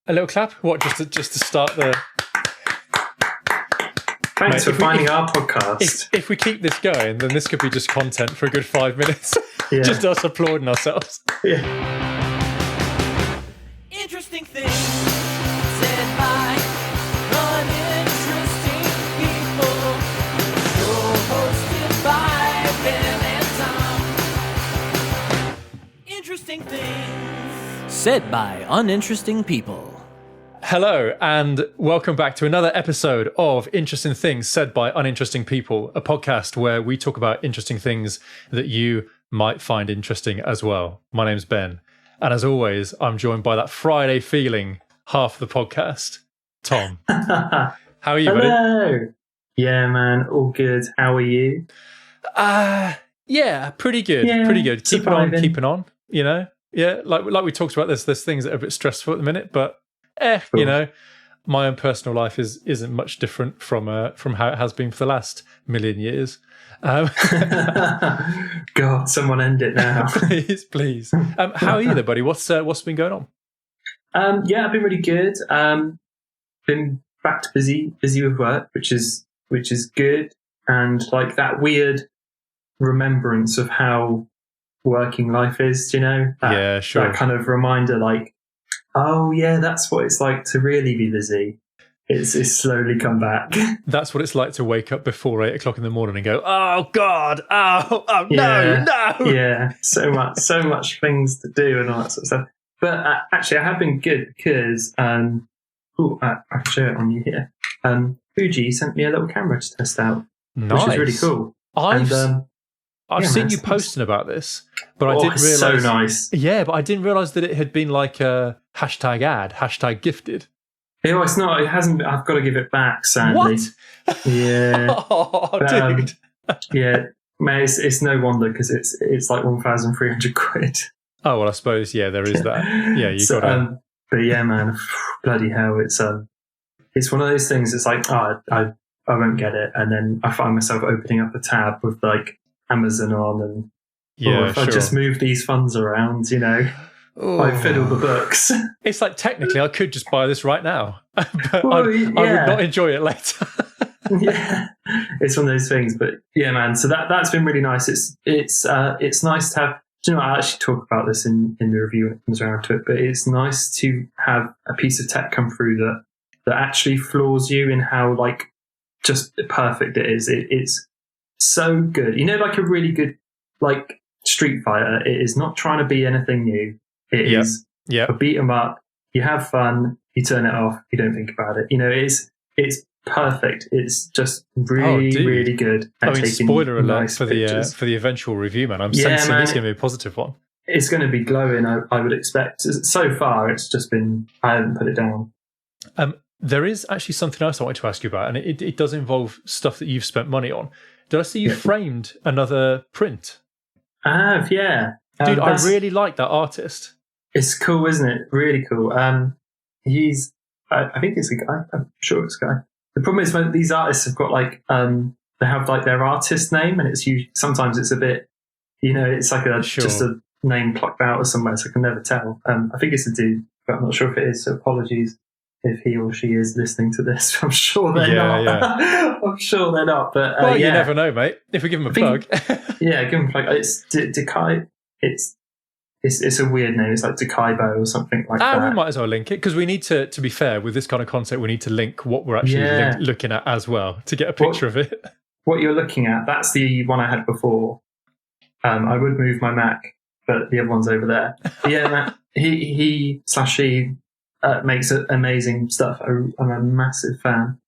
A little clap? What, just to start the... Thanks for finding our podcast. If we keep this going, then this could be just content for a good 5 minutes. Yeah. Just us applauding ourselves. Yeah. Interesting things said by uninteresting people. You're hosted by Ben and Tom. Interesting things said by uninteresting people. Hello, and welcome back to another episode of Interesting Things Said by Uninteresting People, a podcast where we talk about interesting things that you might find interesting as well. My name's Ben, and as always, I'm joined by that Friday feeling half of the podcast, Tom. How are you, buddy? Hello. Yeah, man, all good. How are you? Yeah, pretty good. Yeah, pretty good. surviving. Keeping on, you know? Yeah, like we talked about, there's things that are a bit stressful at the minute, but Cool. you know, my own personal life isn't much different from how it has been for the last million years. God, someone end it now. please. How are you there, buddy? What's been going on? Yeah, I've been really good. Been back to busy with work, which is good, and like that weird remembrance of how working life is. You know, Yeah, sure. That kind of reminder, like, oh yeah, that's what it's like to really be busy. It's slowly come back. That's what it's like to wake up before 8 o'clock in the morning and go, oh God, oh Yeah. no. Yeah, so much things to do and all that sort of stuff. But actually, I have been good because I can show it on you here. Fuji sent me a little camera to test out, Nice. which is really cool. I've yeah, seen man, you it's posting about this, but I oh, didn't it's realize. so nice. Yeah, but I didn't realize that it had been like a hashtag ad, hashtag gifted. Oh, it's not. It hasn't. I've got to give it back. Sadly. What? Yeah. Oh, But, dude. Yeah. Man, it's no wonder because it's like 1,300 quid. Oh, well, I suppose, yeah, there is that. Yeah, you So, got to... but yeah, man, bloody hell, it's one of those things. It's like, I won't get it, and then I find myself opening up a tab with like Amazon on, and Yeah, if I just move these funds around, you know, I fiddle the books. It's like, technically, I could just buy this right now, but Well, I would yeah. not enjoy it later. Yeah, it's one of those things. But yeah, man, so that's been really nice. It's nice to have. Do you know, I actually talk about this in the review when it comes around to it, but it's nice to have a piece of tech come through that actually floors you in how like just perfect it is. It's so good. You know, like a really good like Street Fighter. It is not trying to be anything new. It is a beat 'em up. You have fun. You turn it off. You don't think about it. You know, it's perfect. It's just really good. I mean, spoiler alert nice for the eventual review, man. I'm sensing man, it's going to be a positive one. It's going to be glowing, I would expect. So far, it's just been, I haven't put it down. There is actually something else I wanted to ask you about, and it does involve stuff that you've spent money on. Did I see you framed another print? I have, yeah. Dude, I really like that artist. It's cool, isn't it? Really cool. He's, I think it's a guy. I'm sure it's a guy. The problem is when these artists have got like, they have like their artist name, and it's usually, sometimes it's a bit, you know, it's like just a name plucked out of somewhere, so I can never tell. I think it's a dude, but I'm not sure if it is, so apologies if he or she is listening to this. I'm sure they're not. Yeah. I'm sure they're not, but Well, you never know, mate. If we give him a plug. Yeah, give him a plug. It's Dekai. It's a weird name. It's like Dekaibo or something like that. We might as well link it, because we need to be fair, with this kind of concept, we need to link what we're actually looking at as well to get a picture of it. What you're looking at, that's the one I had before. I would move my Mac, but the other one's over there. Yeah, man, he/she makes amazing stuff. I'm a massive fan.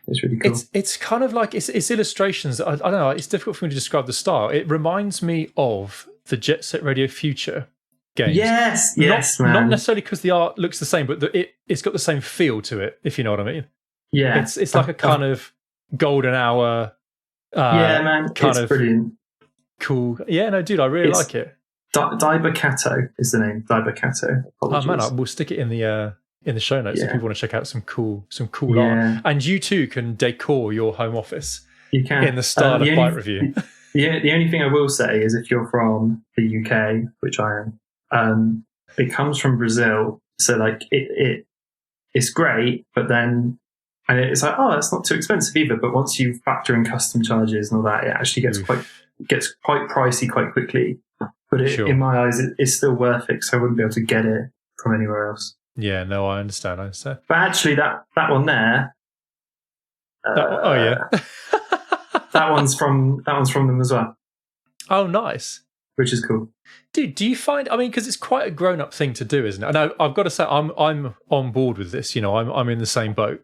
It's really cool. It's kind of like, it's illustrations. I don't know, it's difficult for me to describe the style. It reminds me of the Jet Set Radio Future games. Yes, man. Not necessarily because the art looks the same, but it's got the same feel to it, if you know what I mean. Yeah. It's like a kind of golden hour. Yeah, man. It's brilliant. Cool. Yeah, no, dude, I really like it. Daiba Kato is the name. Daiba Kato. Oh man, we'll stick it in the show notes if people want to check out some cool art. And you too can decor your home office. You can in the style of Byte Review. Yeah, the only thing I will say is if you're from the UK, which I am, it comes from Brazil, so like it it's great, but then, and it's like, oh, that's not too expensive either. But once you factor in custom charges and all that, it actually gets quite pricey quite quickly. But in my eyes, it's still worth it, because I wouldn't be able to get it from anywhere else. Yeah, no, I understand. But actually, that one there. Oh yeah, that one's from them as well. Oh, nice. Which is cool. Dude, do you find? I mean, because it's quite a grown-up thing to do, isn't it? And I've got to say, I'm on board with this. You know, I'm in the same boat.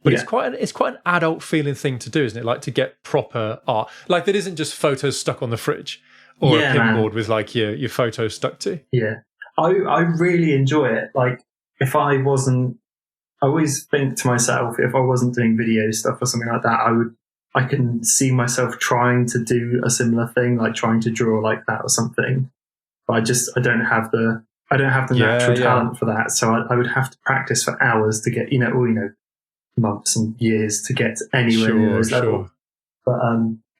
But it's quite an adult feeling thing to do, isn't it? Like to get proper art, like that isn't just photos stuck on the fridge or a pinboard with like your photos stuck to. Yeah, I really enjoy it. Like if I always think to myself, if I wasn't doing video stuff or something like that, I can see myself trying to do a similar thing, like trying to draw like that or something. But I don't have the natural talent for that. So I would have to practice for hours to get, months and years to get anywhere near those levels. But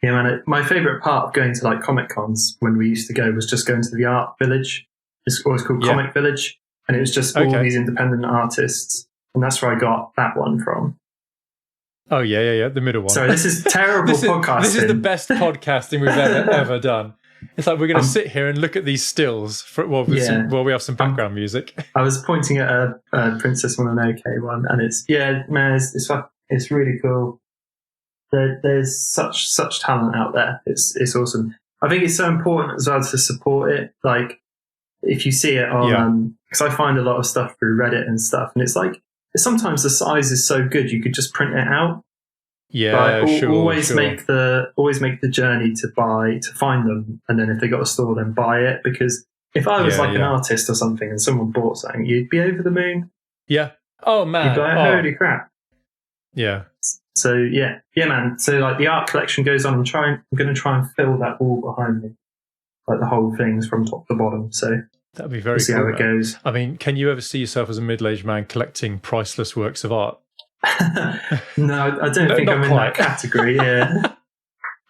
man, my favorite part of going to like Comic Cons when we used to go was just going to the art village. It's always called Comic Village, and it was just all these independent artists, and that's where I got that one from. Oh yeah, the middle one. Sorry, this is terrible podcasting. This is the best podcasting we've ever done. It's like we're going to sit here and look at these stills while we have some background music. I was pointing at a Princess Mononoke one, and it's really cool. There's such talent out there. It's awesome. I think it's so important as well to support it. Like if you see it on, because I find a lot of stuff through Reddit and stuff, and it's like sometimes the size is so good you could just print it out. Yeah, always make the journey to find them, and then if they got a store, then buy it. Because if I was an artist or something and someone bought something, you'd be over the moon. Yeah. Oh man. You'd be like, holy crap. Yeah. So yeah, man. So like the art collection goes on. I'm going to try and fill that wall behind me, like the whole thing's from top to bottom. So that'd be very cool. See how it goes. I mean, can you ever see yourself as a middle-aged man collecting priceless works of art? No, I don't think I'm in that category. Yeah,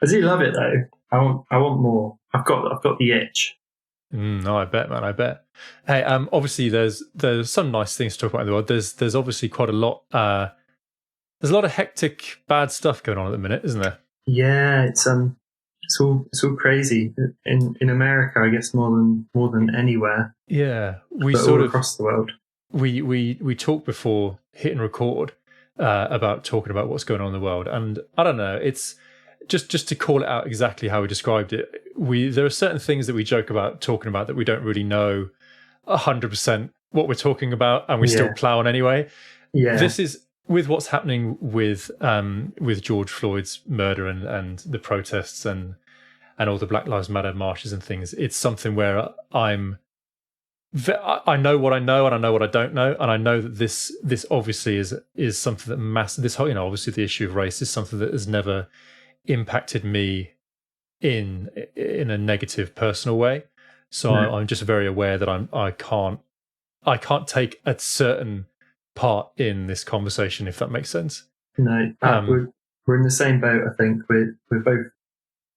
I do love it though. I want more. I've got the itch. No, I bet, man. I bet. Hey, obviously there's some nice things to talk about in the world. There's obviously quite a lot. There's a lot of hectic, bad stuff going on at the minute, isn't there? Yeah, it's all crazy in America. I guess more than anywhere. Yeah, we but sort all of across the world. We talked before hitting record about talking about what's going on in the world, and I don't know. It's just to call it out exactly how we described it. There are certain things that we joke about talking about that we don't really know 100% what we're talking about, and we still plow on anyway. Yeah, this is with what's happening with George Floyd's murder and the protests and all the Black Lives Matter marches and things. It's something where I know what I know and I know what I don't know, and I know that this obviously is something that this whole, obviously the issue of race is something that has never impacted me in a negative personal way. So I'm just very aware that I can't take a certain part in this conversation, if that makes sense. No, we're in the same boat. I think we're both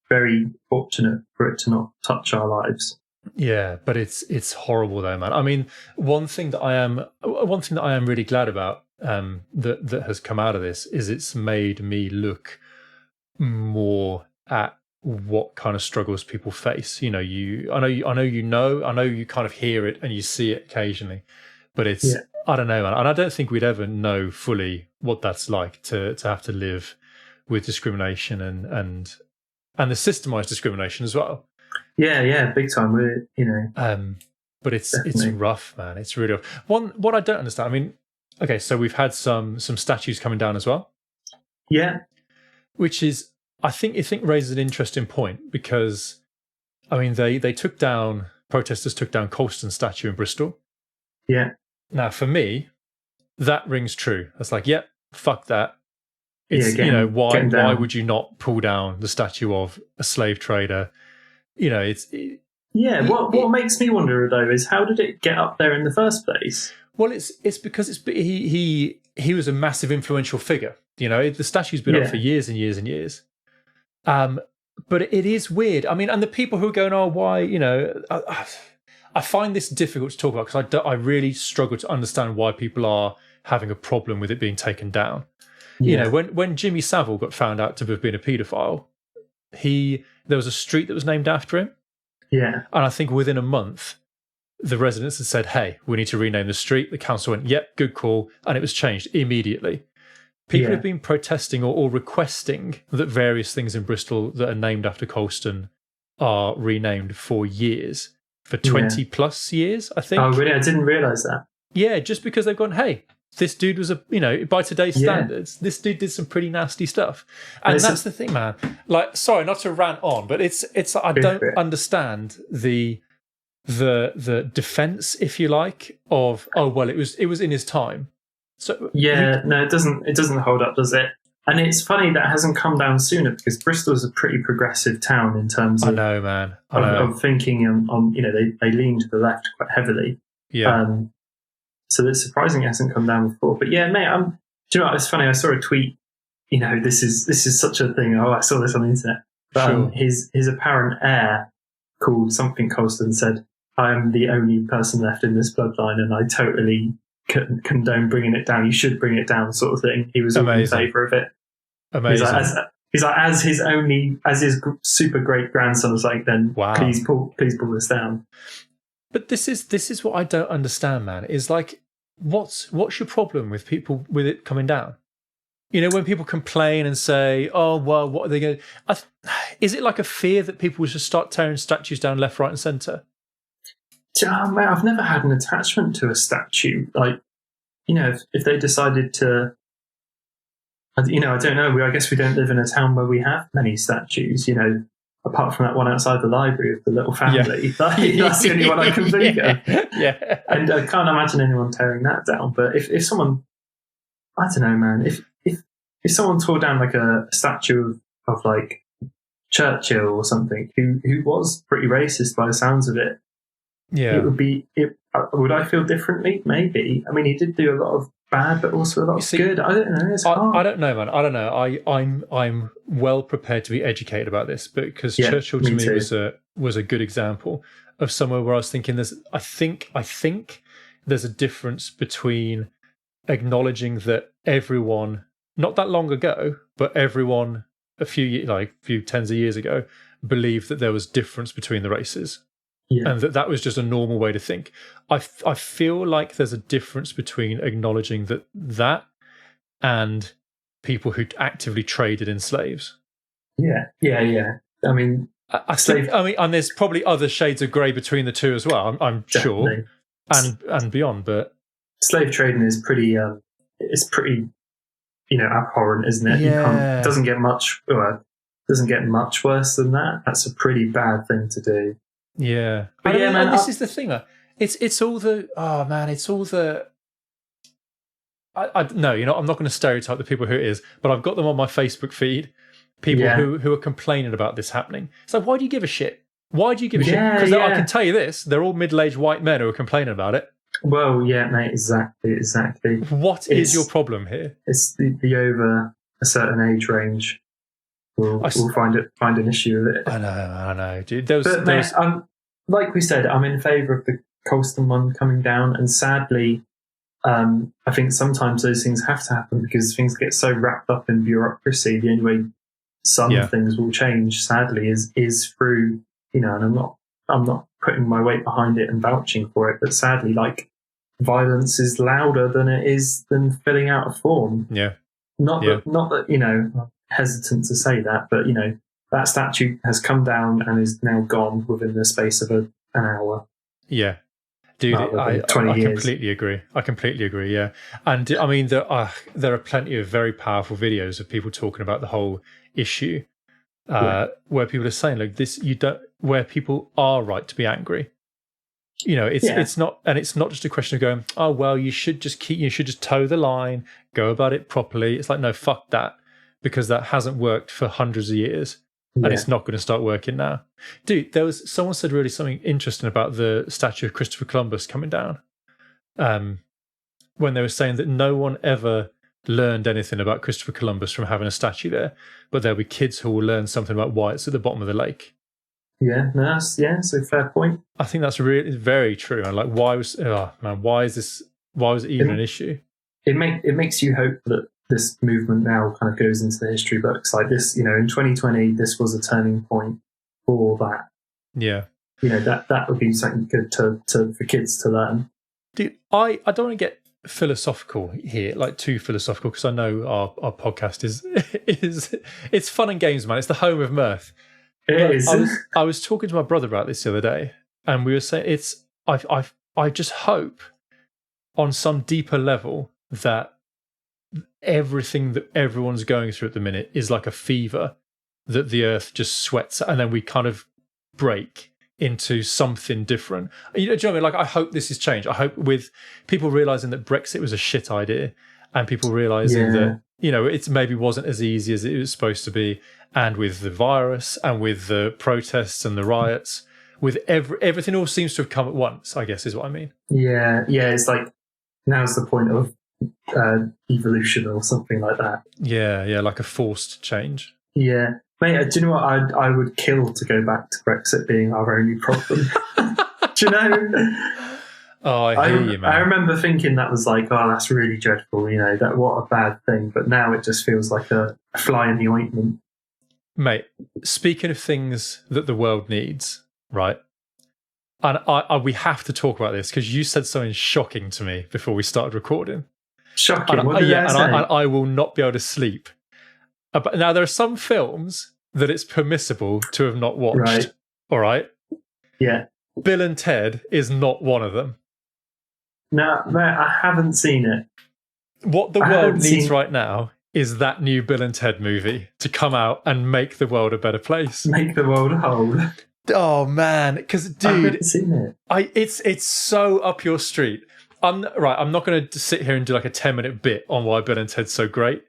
very fortunate for it to not touch our lives. Yeah, but it's horrible though, man. I mean, one thing that I am really glad about that has come out of this is it's made me look more at what kind of struggles people face. I know you kind of hear it and you see it occasionally, but it's I don't know, man. And I don't think we'd ever know fully what that's like to have to live with discrimination and the systemized discrimination as well. Yeah, big time. But it's rough, man. It's really rough. What I don't understand. I mean, okay, so we've had some statues coming down as well. Yeah, which is I think raises an interesting point, because I mean protesters took down Colston's statue in Bristol. Yeah. Now for me, that rings true. It's like, fuck that. It's why would you not pull down the statue of a slave trader? What makes me wonder though is how did it get up there in the first place? Well, it's because he was a massive influential figure. The statue's been up for years and years and years. But it is weird. I mean, and the people who are going, oh, why? I find this difficult to talk about because I really struggle to understand why people are having a problem with it being taken down. Yeah. You know, when Jimmy Savile got found out to have been a paedophile, there was a street that was named after him. Yeah. And I think within a month, the residents had said, hey, we need to rename the street. The council went, yep, good call. And it was changed immediately. People have been protesting or requesting that various things in Bristol that are named after Colston are renamed for years, for 20 plus years, I think. Oh, really? I didn't realise that. Yeah, just because they've gone, hey, this dude was by today's standards, this dude did some pretty nasty stuff. And that's the thing, man. Like, sorry, not to rant on, but it's I don't understand the defense, if you like, of, oh, well, it was in his time. So no, it doesn't hold up, does it? And it's funny that hasn't come down sooner, because Bristol is a pretty progressive town in terms of I know, man. of thinking on they lean to the left quite heavily. Yeah. So it's surprising it hasn't come down before. But yeah, mate, do you know what? It's funny. I saw a tweet. You know, this is such a thing. Oh, I saw this on the internet. But his apparent heir called something Colston and said, "I am the only person left in this bloodline, and I totally condone bringing it down. You should bring it down," sort of thing. He was all in favour of it. Amazing. He's like, as his super great grandson was like, then wow. please pull this down. But this is what I don't understand, man. Is like, what's your problem with people with it coming down? You know, when people complain and say, "Oh, well, what are they going to?" Is it like a fear that people will just start tearing statues down left, right, and centre? Mate, I've never had an attachment to a statue. Like, you know, if they decided to, you know, I don't know. I guess we don't live in a town where we have many statues. You know, apart from that one outside the library of the little family. Yeah. That's the only one I can think of. Yeah. And I can't imagine anyone tearing that down. But if someone, I don't know, man, if someone tore down like a statue of like Churchill or something, who was pretty racist by the sounds of it, it would be, would I feel differently? Maybe. I mean, he did do a lot of bad, but also a lot of good. I don't know. It's hard. I don't know, man. I don't know. I'm well prepared to be educated about this, because Churchill to me was a good example of somewhere where I was thinking I think there's a difference between acknowledging that everyone, not that long ago, but everyone a few tens of years ago, believed that there was difference between the races. Yeah. And that was just a normal way to think. I feel like there's a difference between acknowledging that and people who actively traded in slaves. Yeah. I mean, and there's probably other shades of grey between the two as well. I'm sure, and beyond. But slave trading is pretty, it's pretty, you know, abhorrent, isn't it? Yeah. It doesn't get much worse than that. That's a pretty bad thing to do. Yeah, but man, this is the thing. It's all the no, you know, I'm not going to stereotype the people who it is, but I've got them on my Facebook feed. People who are complaining about this happening. It's like, why do you give a shit? Why do you give a shit? Because I can tell you this: they're all middle-aged white men who are complaining about it. Well, yeah, mate, exactly. What is your problem here? It's the over a certain age range. We'll find an issue with it. I know, dude. Mate, like we said, I'm in favour of the Colston one coming down, and sadly, I think sometimes those things have to happen because things get so wrapped up in bureaucracy. The only way some things will change, sadly, is through, you know. And I'm not putting my weight behind it and vouching for it, but sadly, like, violence is louder than filling out a form. Yeah. Not that you know. Hesitant to say that, but you know, that statue has come down and is now gone within the space of an hour. Yeah, dude, I completely agree. Yeah, and I mean, there are plenty of very powerful videos of people talking about the whole issue, where people are saying, like, where people are right to be angry. You know, it's not just a question of going, oh well, you should just toe the line, go about it properly. It's like, no, fuck that. Because that hasn't worked for hundreds of years, and it's not going to start working now. Dude, someone said really something interesting about the statue of Christopher Columbus coming down, when they were saying that no one ever learned anything about Christopher Columbus from having a statue there, but there'll be kids who will learn something about why it's at the bottom of the lake. Yeah, no, that's a fair point. I think that's really very true. And like, why was it even an issue? it makes you hope that this movement now kind of goes into the history books. Like this, in 2020, this was a turning point for that. Yeah. That would be something good for kids to learn. Dude, I don't want to get philosophical here, like too philosophical, because I know our podcast is it's fun and games, man. It's the home of mirth. It is. I was talking to my brother about this the other day, and we were saying I just hope on some deeper level that everything that everyone's going through at the minute is like a fever that the earth just sweats, and then we kind of break into something different. Do you know what I mean? Like, I hope this is changed. I hope with people realizing that Brexit was a shit idea, and people realizing that it maybe wasn't as easy as it was supposed to be, and with the virus and with the protests and the riots, with everything all seems to have come at once, I guess is what I mean. Yeah, it's like now's the point of evolution or something like that. Yeah, like a forced change. Yeah. Mate, do you know what? I would kill to go back to Brexit being our only problem. Do you know? Oh, I hear you, man. I remember thinking that was like, oh, that's really dreadful, that what a bad thing. But now it just feels like a fly in the ointment. Mate, speaking of things that the world needs, right? And we have to talk about this because you said something shocking to me before we started recording. Shocking. What did I say? And I will not be able to sleep. Now, there are some films that it's permissible to have not watched. Right. All right? Yeah. Bill and Ted is not one of them. No, I haven't seen it. What the world needs right now is that new Bill and Ted movie to come out and make the world a better place. Make the world whole. Oh, man. Because, dude, I haven't seen it. It's so up your street. I'm not going to sit here and do like a 10-minute bit on why Bill and Ted's so great.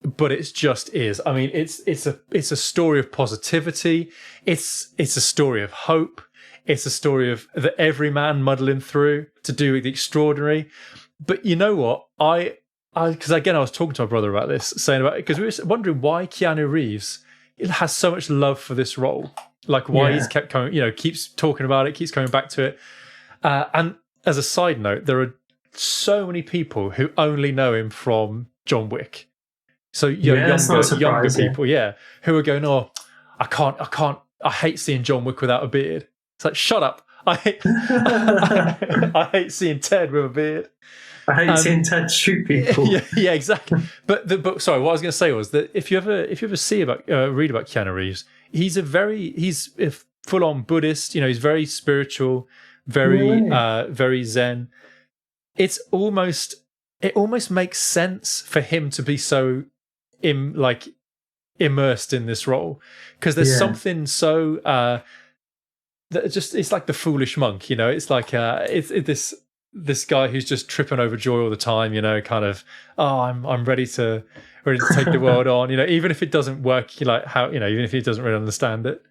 But it just is. I mean, it's a story of positivity. It's a story of hope. It's a story of the everyman muddling through to do the extraordinary. But you know what? Because again, I was talking to my brother about this, because we were wondering why Keanu Reeves has so much love for this role. Like why he's kept coming, keeps talking about it, keeps coming back to it. And as a side note, there are so many people who only know him from John Wick. So younger people, who are going, oh, I hate seeing John Wick without a beard. It's like, shut up. I hate seeing Ted with a beard. I hate seeing Ted shoot people. Yeah, exactly. But sorry, what I was going to say was that if you ever read about Keanu Reeves, he's a full on Buddhist. He's very spiritual, very Zen. It almost makes sense for him to be so immersed in this role, because there's something so that just, it's like the foolish monk, it's like it's this guy who's just tripping over joy all the time, kind of, oh, I'm ready to take the world on, even if it doesn't work, even if he doesn't really understand it.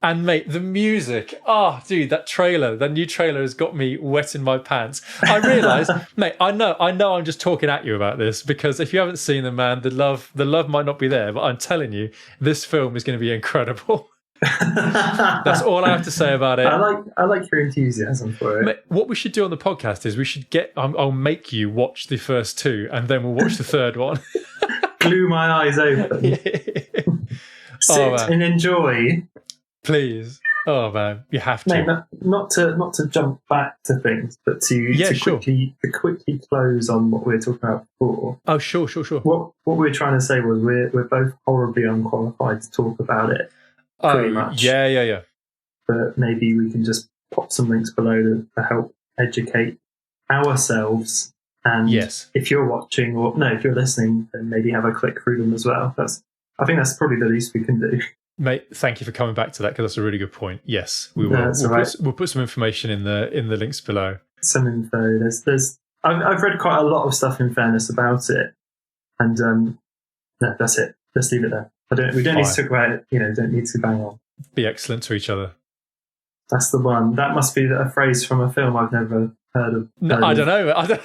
And mate, the music, dude, that new trailer has got me wet in my pants. I realise, mate, I know I'm just talking at you about this, because if you haven't seen them, man, the love might not be there, but I'm telling you, this film is going to be incredible. That's all I have to say about it. I like your enthusiasm for it. Mate, what we should do on the podcast is we should I'll make you watch the first two, and then we'll watch the third one. Glue my eyes open. Sit and enjoy. Please. Oh man, you have to. No, not to jump back to things, but to quickly close on what we were talking about before. Oh, sure. What we were trying to say was we're both horribly unqualified to talk about it. Pretty much. Yeah. But maybe we can just pop some links below to help educate ourselves. And if you're watching, if you're listening, then maybe have a click through them as well. I think that's probably the least we can do. Mate, thank you for coming back to that, because that's a really good point. Yes, we will. We'll put some information in the links below. Some info. I've read quite a lot of stuff, in fairness, about it, and no, that's it. Let's leave it there. We don't need to talk about it. Don't need to bang on. Be excellent to each other. That's the one. That must be a phrase from a film I've never heard of. No, I don't know.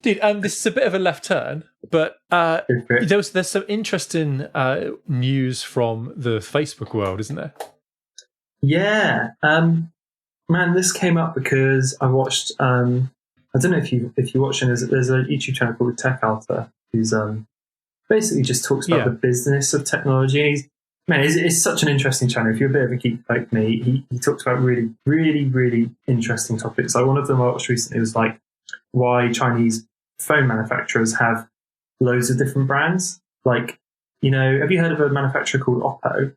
Dude, this is a bit of a left turn, but there's some interesting news from the Facebook world, isn't there? Yeah. Man, this came up because I watched I don't know if you watch him. There's a YouTube channel called Tech Alpha who's basically just talks about the business of technology. And it's such an interesting channel. If you're a bit of a geek like me, he talks about really, really, really interesting topics. Like one of them I watched recently was like why Chinese phone manufacturers have loads of different brands. Like, have you heard of a manufacturer called Oppo?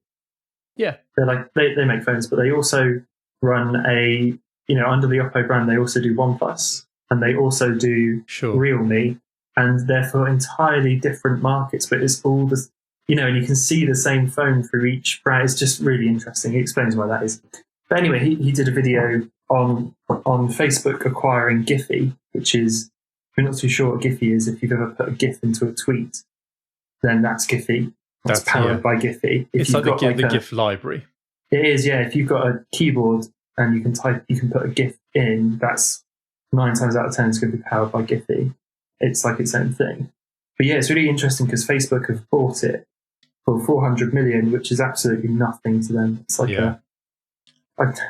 Yeah. They're like, they make phones, but they also run under the Oppo brand, they also do OnePlus and they also do Realme, and they're for entirely different markets, but it's all the, and you can see the same phone through each brand. It's just really interesting. He explains why that is. But anyway, he did a video on Facebook acquiring Giphy, which is, if you're not too sure what Giphy is, if you've ever put a GIF into a tweet, then that's Giphy. That's powered by Giphy. It's like the GIF library. It is, yeah. If you've got a keyboard and you can put a GIF in, that's 9 times out of 10 it's going to be powered by Giphy. It's like its own thing. But yeah, it's really interesting because Facebook have bought it for 400 million, which is absolutely nothing to them. It's like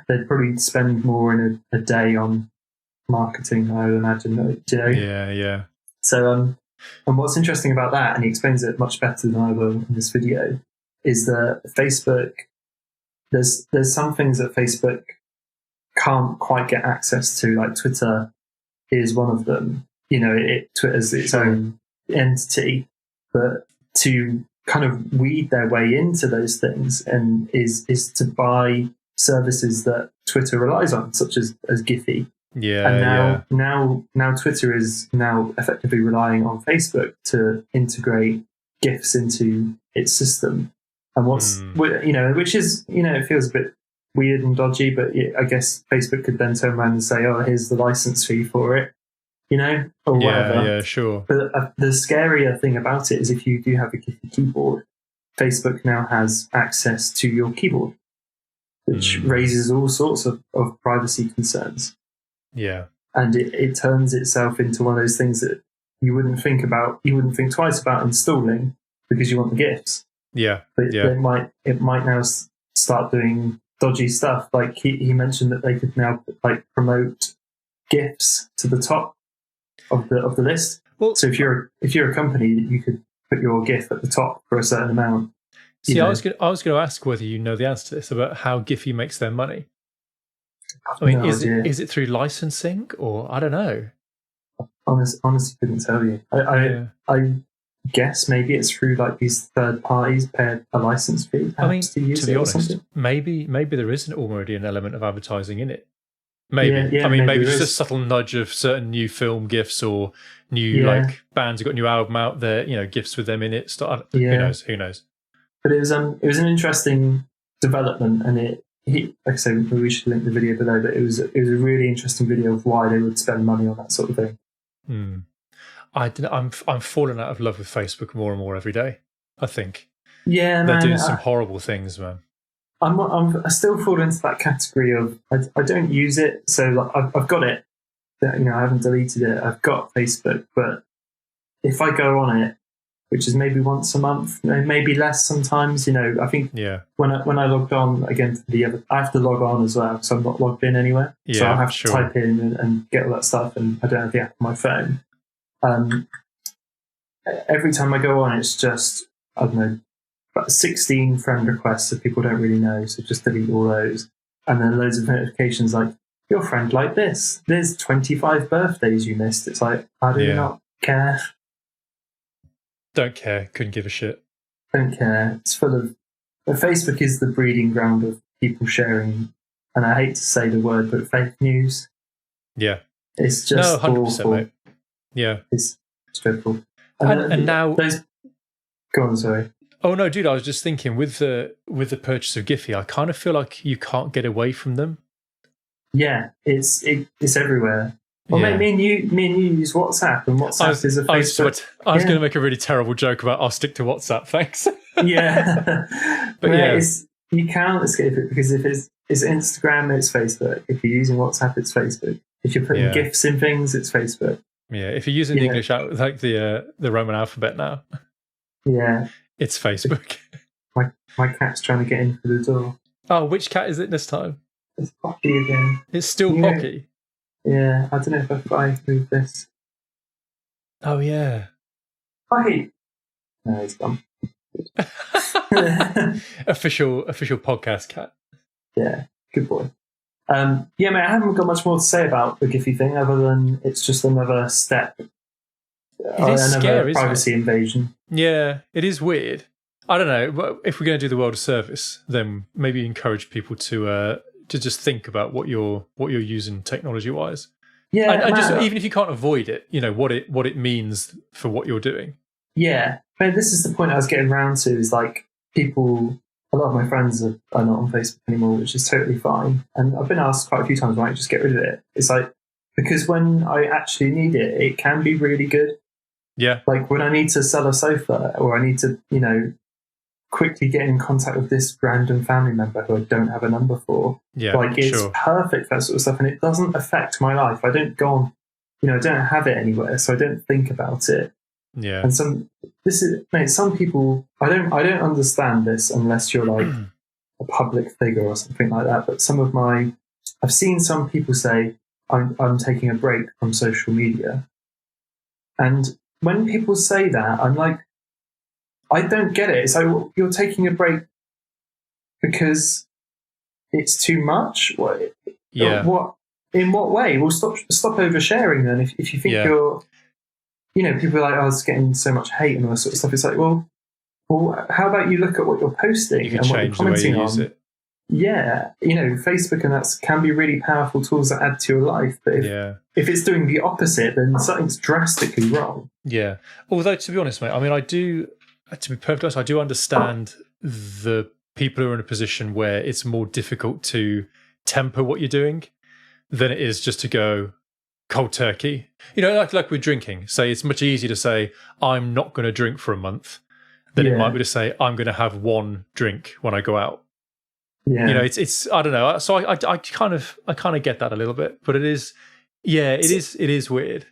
they'd probably spend more in a day on marketing, I would imagine. Yeah. So, and what's interesting about that, and he explains it much better than I will in this video, is that Facebook, there's some things that Facebook can't quite get access to, like Twitter is one of them. Twitter's its own entity, but to kind of weed their way into those things and is to buy services that Twitter relies on, such as Giphy. Yeah. And now Twitter is now effectively relying on Facebook to integrate GIFs into its system. And which is, it feels a bit weird and dodgy, but I guess Facebook could then turn around and say, oh, here's the license fee for it, or whatever. Yeah, sure. But the scarier thing about it is if you do have a Giphy keyboard, Facebook now has access to your keyboard, which raises all sorts of privacy concerns. Yeah. And it turns itself into one of those things that you wouldn't think twice about installing because you want the GIFs. Yeah. But it might now start doing dodgy stuff. Like he mentioned that they could now promote GIFs to the top of the list. Well, so if you're a company, you could put your GIF at the top for a certain amount. See, I was going to ask whether you know the answer to this, about how Giphy makes their money. I mean, is it through licensing, or I don't know? Honestly, couldn't tell you. I guess maybe it's through like these third parties pay a license fee. I mean, to be honest, maybe there isn't already an element of advertising in it. Maybe. Yeah, I mean, maybe it's is. a subtle nudge of certain new film GIFs or new like bands who got a new album out there. GIFs with them in it. Who knows? But it was an interesting development, and like I say, we should link the video below. But it was a really interesting video of why they would spend money on that sort of thing. I'm falling out of love with Facebook more and more every day. I think. Yeah, they're man, doing some horrible things, man. I still fall into that category of I don't use it, so like, I've got it. I haven't deleted it. I've got Facebook, but if I go on it, which is maybe once a month, maybe less sometimes. I think when I logged on again to I have to log on as well, so I'm not logged in anywhere. So I have to type in and get all that stuff, and I don't have the app on my phone. Every time I go on, it's just, I don't know, about 16 friend requests that people don't really know, so just delete all those. And then loads of notifications like, your friend liked this. There's 25 birthdays you missed. It's like, I do not care. Don't care. Couldn't give a shit. Don't care. It's full of... But Facebook is the breeding ground of people sharing, and I hate to say the word, but fake news. Yeah. It's just 100%, awful. Mate. Yeah. It's dreadful. And now... Go on, sorry. Oh no, dude! I was just thinking with the purchase of Giphy, I kind of feel like you can't get away from them. Yeah, it's everywhere. Well, me and you use WhatsApp, and WhatsApp is a Facebook. I was going to make a really terrible joke about I'll stick to WhatsApp. Thanks. Yeah, but you can't escape it because if it's Instagram, it's Facebook. If you're using WhatsApp, it's Facebook. If you're putting GIFs in things, it's Facebook. Yeah, if you're using the English like the Roman alphabet now. Yeah. It's Facebook. My cat's trying to get in through the door. Oh, which cat is it this time? It's Pocky again. It's still Pocky? Yeah, I don't know if I move this. Oh yeah. Hi. No, it's gone. official podcast cat. Yeah, good boy. Yeah, mate, I haven't got much more to say about the Giphy thing other than it's just another step. It is another scary, privacy isn't it? invasion. Yeah, it is weird. I don't know. If we're going to do the world a service, then maybe encourage people to just think about what you're using technology wise. Yeah, and just even if you can't avoid it, what it means for what you're doing. Yeah, I mean, this is the point I was getting around to. Is like people. A lot of my friends are not on Facebook anymore, which is totally fine. And I've been asked quite a few times, why don't you just get rid of it? It's like, because when I actually need it, it can be really good. Yeah. Like when I need to sell a sofa, or I need to, quickly get in contact with this random family member who I don't have a number for. Yeah, like it's perfect for that sort of stuff, and it doesn't affect my life. I don't go on, I don't have it anywhere, so I don't think about it. Yeah. And some people, I don't understand this unless you're like a public figure or something like that. But I've seen some people say, I'm taking a break from social media. And when people say that, I'm like, I don't get it. It's like, well, you're taking a break because it's too much? What? Yeah. What? In what way? Well, stop oversharing then. If you think you're, people are like, oh, it's getting so much hate and all that sort of stuff. It's like, well, how about you look at what you're posting and what you're commenting on? It. Yeah, Facebook and that can be really powerful tools that add to your life. But if it's doing the opposite, then something's drastically wrong. Yeah. Although, to be honest, mate, I mean, to be perfectly honest, I do understand the people who are in a position where it's more difficult to temper what you're doing than it is just to go cold turkey. Like with drinking. Say it's much easier to say, I'm not going to drink for a month than it might be to say, I'm going to have one drink when I go out. Yeah. It's I don't know. So I kind of get that a little bit, but it is weird.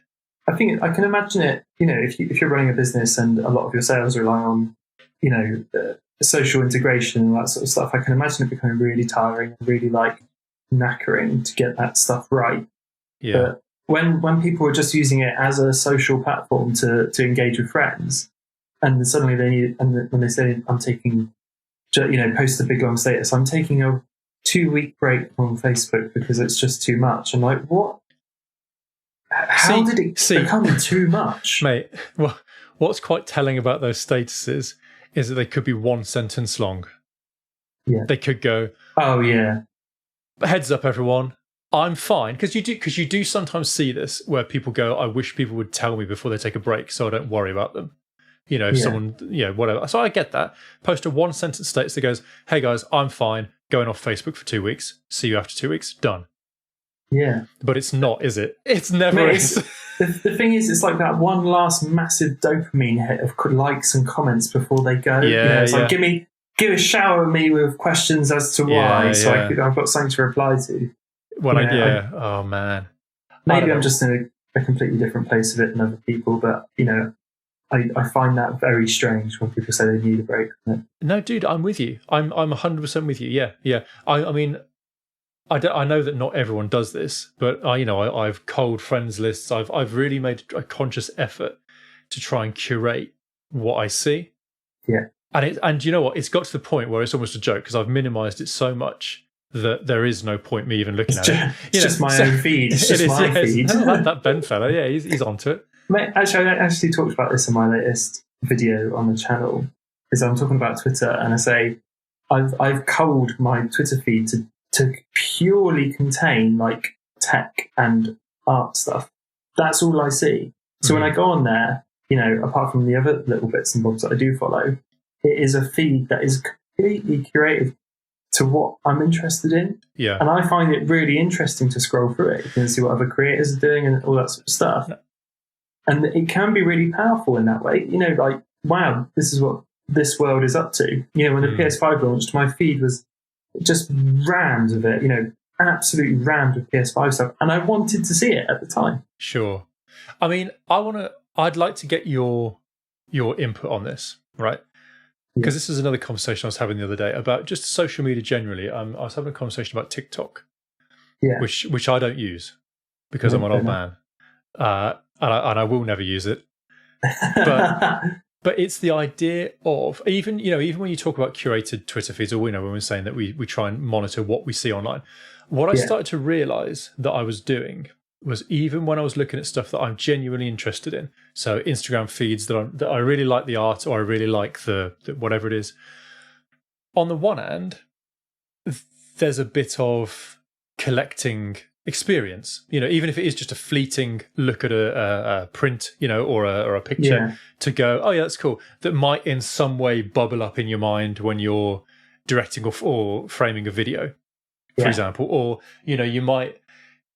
I think I can imagine it, if you're running a business and a lot of your sales rely on, social integration and that sort of stuff, I can imagine it becoming really tiring and really like knackering to get that stuff right. Yeah. But when people are just using it as a social platform to engage with friends, and then suddenly when they say, I'm taking, post a big long status, I'm taking a 2-week break from Facebook because it's just too much. I'm like, what? How did it become too much? Mate, well, what's quite telling about those statuses is that they could be one sentence long. Yeah. They could go, oh, yeah. Heads up, everyone. I'm fine. Because you do sometimes see this where people go, I wish people would tell me before they take a break so I don't worry about them. If someone, whatever. So I get that. Post a one sentence status that goes, hey guys, I'm fine. Going off Facebook for 2 weeks. See you after 2 weeks. Done. Yeah. But it's not, is it? It's never is. The thing is, it's like that one last massive dopamine hit of likes and comments before they go. Yeah, it's like, give a shower me with questions as to why, so I've got something to reply to. Oh man. Maybe I'm just in a completely different place of it than other people, but I find that very strange when people say they need a break from it. No, dude, I'm with you. I'm 100% with you. Yeah. I mean, I know that not everyone does this, but I've culled friends lists. I've really made a conscious effort to try and curate what I see. Yeah. And you know what? It's got to the point where it's almost a joke because I've minimized it so much that there is no point me even looking at it. It's just my own feed. It's just my feed. That Ben fella, yeah, he's onto it. Mate, actually, I actually talked about this in my latest video on the channel. Is I'm talking about Twitter, and I say I've culled my Twitter feed to purely contain like tech and art stuff. That's all I see. So when I go on there, apart from the other little bits and bobs that I do follow, it is a feed that is completely curated to what I'm interested in. Yeah. And I find it really interesting to scroll through it. You can see what other creators are doing and all that sort of stuff. No. And it can be really powerful in that way. Like, wow, this is what this world is up to. When the PS5 launched, my feed was just rammed with it, absolutely rammed with PS5 stuff. And I wanted to see it at the time. Sure. I mean, I'd like to get your input on this, right? Because this is another conversation I was having the other day about just social media generally. I was having a conversation about TikTok, which I don't use. because I'm an old man, and I will never use it. But it's the idea of even when you talk about curated Twitter feeds, or when we're saying that we try and monitor what we see online. What I started to realize that I was doing was, even when I was looking at stuff that I'm genuinely interested in, so Instagram feeds that I really like the art, or I really like the whatever it is. On the one hand, there's a bit of collecting experience, even if it is just a fleeting look at a print, or a picture, to go, oh yeah, that's cool. That might in some way bubble up in your mind when you're directing or framing a video, for example, or you might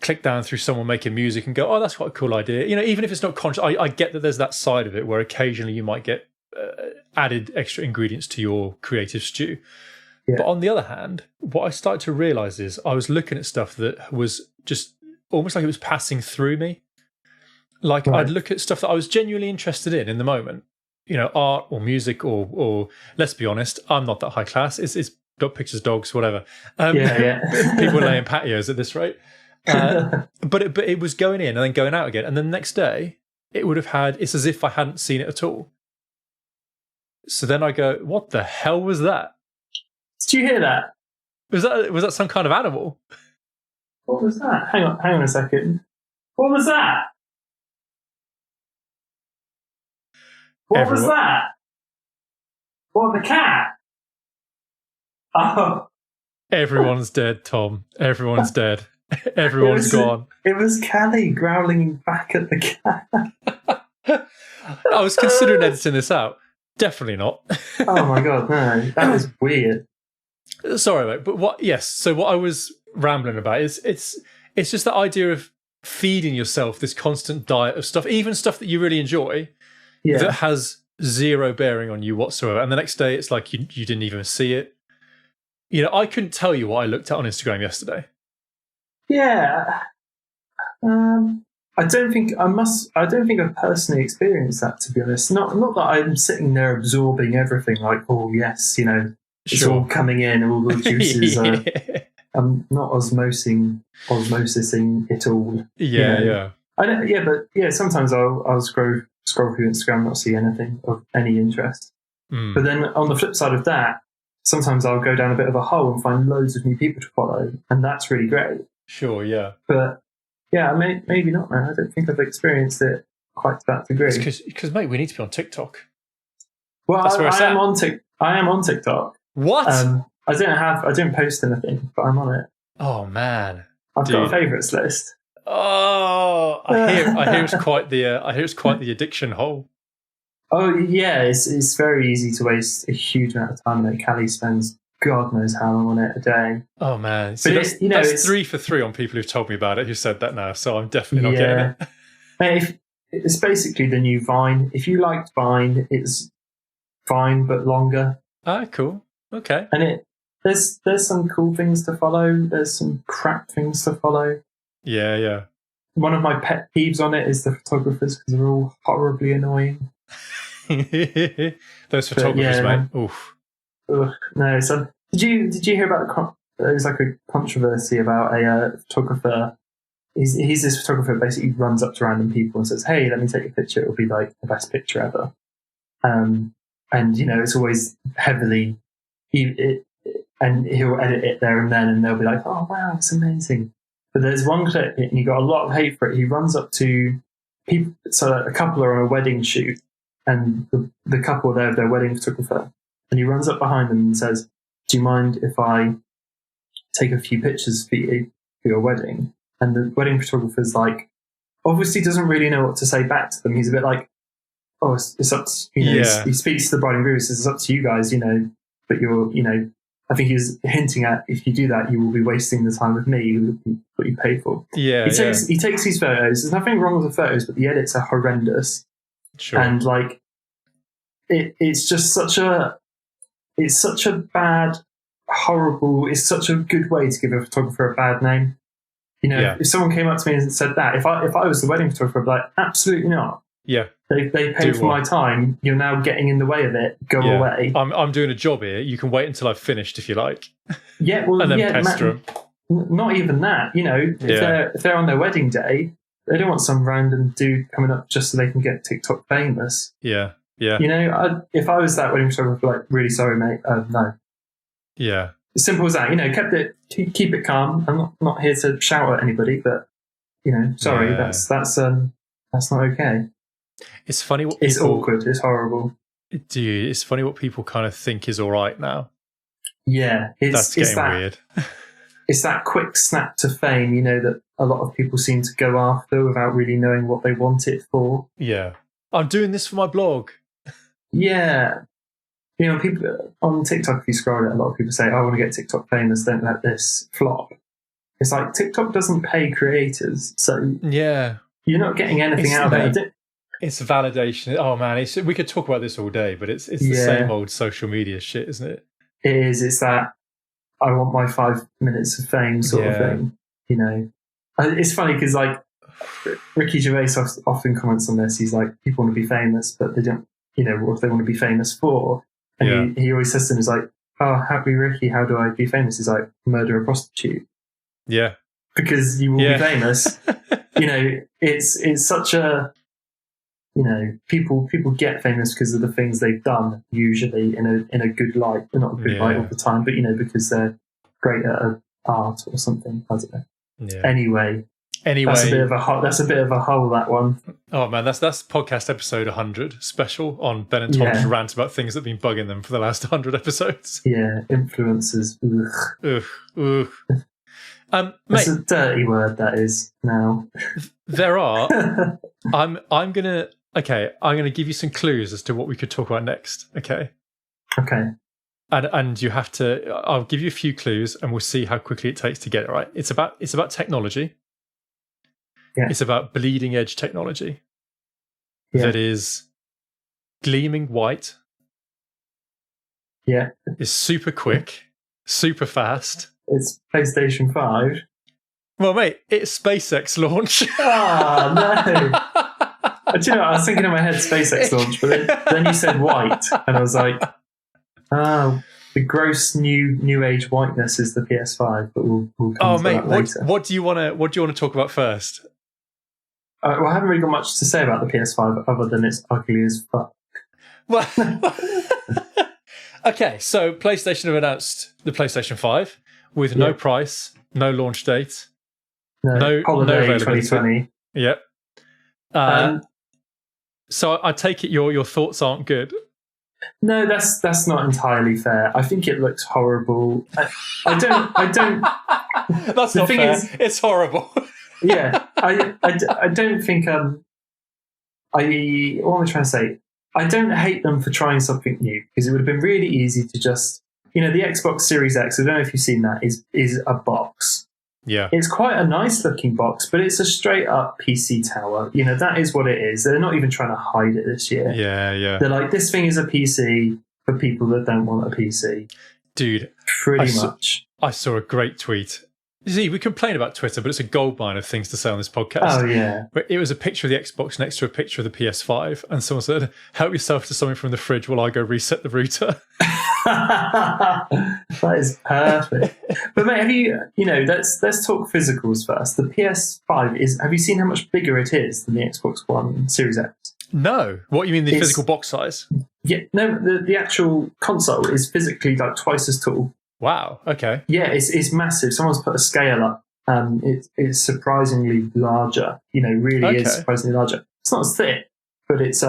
click down through someone making music and go, oh, that's quite a cool idea. Even if it's not conscious, I get that there's that side of it where occasionally you might get added extra ingredients to your creative stew. Yeah. But on the other hand, what I started to realize is I was looking at stuff that was just almost like it was passing through me. Like I'd look at stuff that I was genuinely interested in the moment, art or music, or let's be honest, I'm not that high class. It's pictures, dogs, whatever. People laying patios at this rate. But it was going in and then going out again. And then the next day, it would have it's as if I hadn't seen it at all. So then I go, what the hell was that? Did you hear that? Was that some kind of animal? What was that? Hang on a second. What was that? What was that? What, the cat? Oh. Everyone's dead, Tom. Everyone's dead. Everyone's gone. It was Callie growling back at the cat. I was considering editing this out. Definitely not. Oh my god, no. That was weird. Sorry, mate, but what I was rambling about is it's just the idea of feeding yourself this constant diet of stuff, even stuff that you really enjoy, that has zero bearing on you whatsoever. And the next day it's like you didn't even see it. I couldn't tell you what I looked at on Instagram yesterday. Yeah. I don't think I've personally experienced that, to be honest. Not that I'm sitting there absorbing everything like, oh yes, it's all coming in, all the juices are. I'm not osmosing it all. Yeah. But sometimes I'll scroll through Instagram, not see anything of any interest. But then on the flip side of that, sometimes I'll go down a bit of a hole and find loads of new people to follow, and that's really great. Sure, yeah. But yeah, maybe not, man. I don't think I've experienced it quite to that degree. Because mate, we need to be on TikTok. Well, I am on TikTok. What? I don't post anything, but I'm on it. Oh man, I've got a favourites list. Oh, I hear it's quite the addiction hole. Oh yeah, it's very easy to waste a huge amount of time on it. Callie spends God knows how long on it a day. Oh man, so that's 3 for 3 on people who've told me about it, who said that now. So I'm definitely not getting it. Mate, it's basically the new Vine. If you liked Vine, it's Vine but longer. Ah, cool. Okay. And there's some cool things to follow. There's some crap things to follow. Yeah. One of my pet peeves on it is the photographers, because they're all horribly annoying. Those photographers, mate. Oof. Ugh, no. So did you hear about there's like a controversy about a photographer? He's this photographer, basically runs up to random people and says, "Hey, let me take a picture. It'll be like the best picture ever." And it's always heavily, and he'll edit it there and then, and they'll be like, "Oh wow, it's amazing." But there's one clip, and he got a lot of hate for it. He runs up to people, so a couple are on a wedding shoot, and the couple are there with their wedding photographer, and he runs up behind them and says, "Do you mind if I take a few pictures for you for your wedding?" And the wedding photographer's like, obviously doesn't really know what to say back to them. He's a bit like, "Oh, it's up to you." He speaks to the bride and groom, says, "It's up to you guys, but you're, I think he's hinting at, if you do that, you will be wasting the time with me, what you paid for." Yeah, he takes these photos. There's nothing wrong with the photos, but the edits are horrendous. Sure. And like, it's just such a bad, horrible. It's such a good way to give a photographer a bad name. If someone came up to me and said that, if I was the wedding photographer, I'd be like, absolutely not. Yeah. They paid for my time. You're now getting in the way of it. Go away. I'm doing a job here. You can wait until I've finished if you like. Yeah, well, and then pester them. not even that. If they're on their wedding day, they don't want some random dude coming up just so they can get TikTok famous. Yeah. Yeah. If I was that wedding photographer, like, really sorry, mate, no. Yeah. Simple as that. Keep it calm. I'm not here to shout at anybody, but sorry, that's not okay. It's funny what it's awkward. It's horrible. Dude, it's funny what people kind of think is all right now. Yeah, that's getting weird. It's that quick snap to fame, that a lot of people seem to go after without really knowing what they want it for. Yeah, I'm doing this for my blog. Yeah. People on TikTok, if you scroll it, a lot of people say, I want to get TikTok famous, don't let this flop. It's like TikTok doesn't pay creators, so yeah, you're not getting anything out of it. It's validation. Oh man, we could talk about this all day, but it's the same old social media shit, isn't it? It is. It's that I want my 5 minutes of fame sort of thing. It's funny because like Ricky Gervais often comments on this. He's like, people want to be famous, but they don't. What they want to be famous for. And he always says to them, he's like, oh, happy Ricky, how do I be famous? He's like, murder a prostitute. Yeah. Because you will be famous. It's such a, people get famous because of the things they've done, usually in a good light. Not a good light all the time, but, because they're great at art or something. I don't know. Yeah. Anyway, that's a bit of a hole, that one. Oh man, that's podcast episode 100 special on Ben and Tom's rant about things that have been bugging them for the last 100 episomes. Yeah, influencers. Ugh. That's a dirty word, that is, now. There are. I'm gonna give you some clues as to what we could talk about next. Okay. And you have to. I'll give you a few clues, and we'll see how quickly it takes to get it right. It's about technology. Yeah. It's about bleeding edge technology that is gleaming white. Yeah. Is super quick, super fast. It's PlayStation 5. Well, mate, it's SpaceX launch. Oh, no. Do you know what? I was thinking in my head SpaceX launch, but then you said white, and I was like, oh, the gross new age whiteness is the PS5, but we'll come to that later. What do you want to talk about first? Well, I haven't really got much to say about the PS5 other than it's ugly as fuck. Well, okay, so PlayStation have announced the PlayStation 5 with no price, no launch date, no holiday 2020. Yep. So I take it your thoughts aren't good. No, that's not entirely fair. I think it looks horrible. I don't. That's not fair. It's horrible. Yeah, I don't think. What am I trying to say? I don't hate them for trying something new, because it would have been really easy to just, the Xbox Series X. I don't know if you've seen that. Is a box. Yeah, it's quite a nice looking box, but it's a straight up PC tower. That is what it is. They're not even trying to hide it this year. Yeah. They're like, this thing is a PC for people that don't want a PC. Dude, pretty much. I saw a great tweet. See, we complain about Twitter, but it's a goldmine of things to say on this podcast. Oh, yeah. But it was a picture of the Xbox next to a picture of the PS5, and someone said, help yourself to something from the fridge while I go reset the router. That is perfect. But mate, have you let's talk physicals first. The PS5 have you seen how much bigger it is than the Xbox One Series X? No. What, you mean the physical box size? Yeah, no, the actual console is physically like twice as tall. Wow. Okay. Yeah, it's massive. Someone's put a scale up. It's surprisingly larger. Really is surprisingly larger. It's not as thick, but it's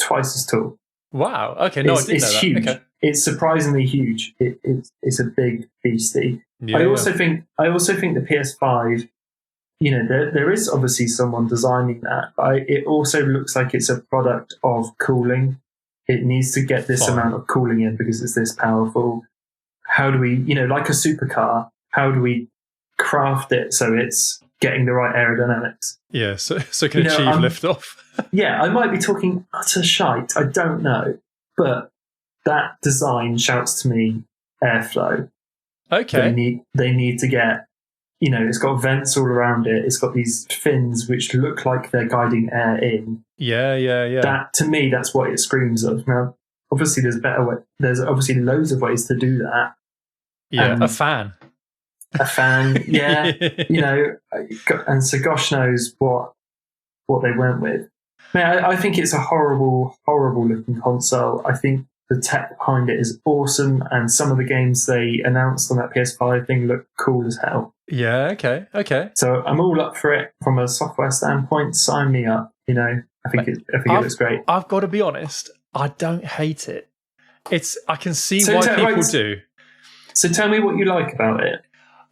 twice as tall. Wow. Okay. No, I didn't know that. Huge. Okay. It's surprisingly huge. It's a big beastie. Yeah. I also think the PS5. There is obviously someone designing that. But it also looks like it's a product of cooling. It needs to get this amount of cooling in because it's this powerful. How do we, like a supercar, how do we craft it so it's getting the right aerodynamics? Yeah, so it can achieve liftoff. Yeah, I might be talking utter shite, I don't know. But that design shouts to me airflow. Okay. They need to get, it's got vents all around it. It's got these fins which look like they're guiding air in. Yeah. That, to me, that's what it screams of. Now, obviously there's obviously loads of ways to do that. Yeah, a fan. a fan. Yeah, and so gosh knows what they went with. I think it's a horrible looking console. I think the tech behind it is awesome, and some of the games they announced on that PS5 thing look cool as hell. Yeah, okay. So I'm all up for it from a software standpoint. Sign me up. I think it looks great. I've got to be honest. I don't hate it. I can see why people do. So tell me what you like about it.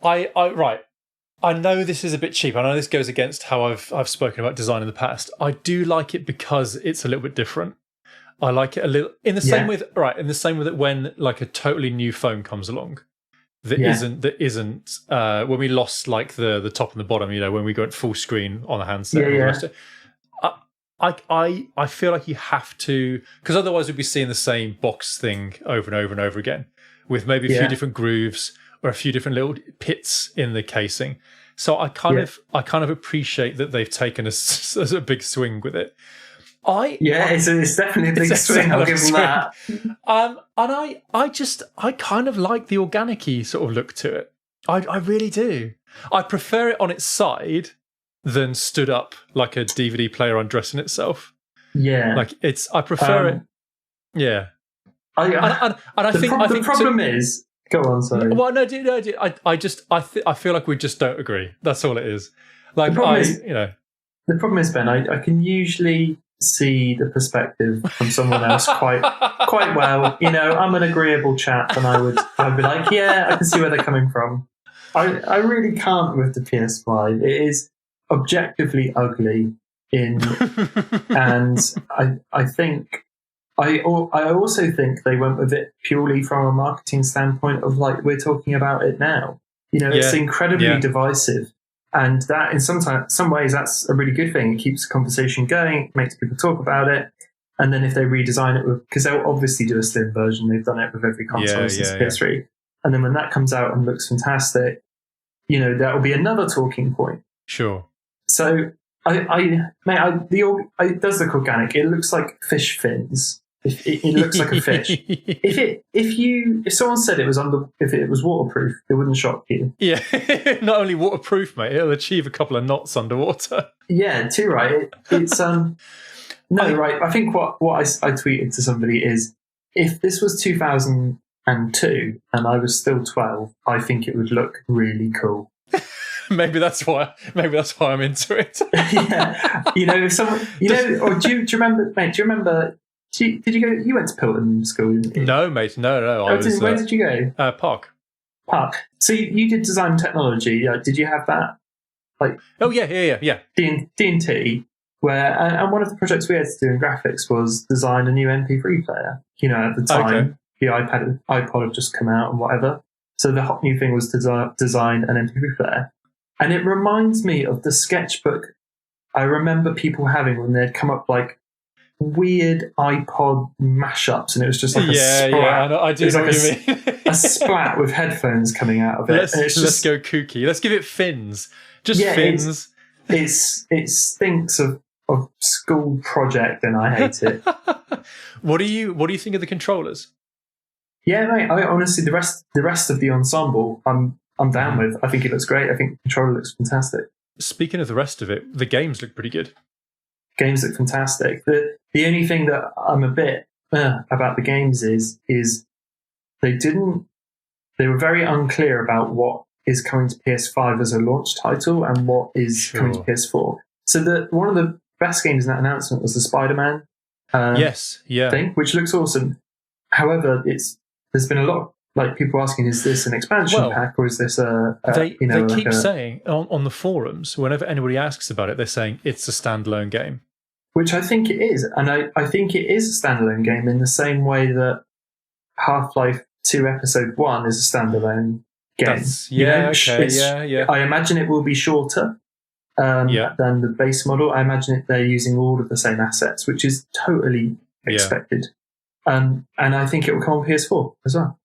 I know this is a bit cheap. I know this goes against how I've spoken about design in the past. I do like it because it's a little bit different. I like it a little in the same way that when like a totally new phone comes along that isn't when we lost like the top and the bottom, when we went full screen on the handset. I feel like you have to, because otherwise we'd be seeing the same box thing over and over and over again with maybe a few different grooves or a few different little pits in the casing. So I kind of appreciate that they've taken a big swing with it. It's definitely a big swing. I'll give them that. And I kind of like the organic-y sort of look to it. I really do. I prefer it on its side than stood up like a DVD player undressing itself. Yeah, like I prefer it. Yeah, I think the problem is. Go on, sorry. Well, no, I feel like we just don't agree. That's all it is. Like, the problem is, Ben, I can usually see the perspective from someone else quite well. I'm an agreeable chap, and I'd be like, yeah, I can see where they're coming from. I really can't with the PS5. It is objectively ugly and I think I also think they went with it purely from a marketing standpoint of like we're talking about it now. It's incredibly divisive, and that in some ways that's a really good thing. It keeps the conversation going, it makes people talk about it, and then if they redesign it because they'll obviously do a slim version. They've done it with every console since PS3, and then when that comes out and looks fantastic, that will be another talking point. Sure. So it does look organic. It looks like fish fins. It looks like a fish. If someone said it was waterproof, it wouldn't shock you. Yeah, not only waterproof, mate, it'll achieve a couple of knots underwater. Yeah, too right. It's right. I think what I tweeted to somebody is if this was 2002 and I was still 12, I think it would look really cool. Maybe that's why I'm into it. Yeah, if someone, or do you remember, mate? Do you remember? Did you go? You went to Pilton School, didn't you? No, mate. No. Where did you go? Park. So you did design technology. Did you have that? Like, oh yeah. D&T, where and one of the projects we had to do in graphics was design a new MP3 player. At the time, the iPod had just come out and whatever. So the hot new thing was to design an MP3 player. And it reminds me of the sketchbook I remember people having when they'd come up like weird iPod mashups, and it was just like a splat. Yeah, I do know what you mean. A splat with headphones coming out of it. Let's go kooky. Let's give it fins. Just fins. It stinks of school project, and I hate it. What do you think of the controllers? Yeah, mate. I honestly, the rest of the ensemble, I'm down with. I think it looks great. I think the controller looks fantastic. Speaking of the rest of it, the games look pretty good. Games look fantastic. The only thing that I'm a bit about the games is they were very unclear about what is coming to PS5 as a launch title and what is coming to PS4. So one of the best games in that announcement was the Spider-Man thing, which looks awesome. However, there's been a lot like people asking, is this an expansion pack or is this they keep saying on the forums, whenever anybody asks about it, they're saying it's a standalone game. Which I think it is. And I think it is a standalone game in the same way that Half-Life 2 Episode 1 is a standalone game. I imagine it will be shorter than the base model. I imagine they're using all of the same assets, which is totally expected. And I think it will come on PS4 as well.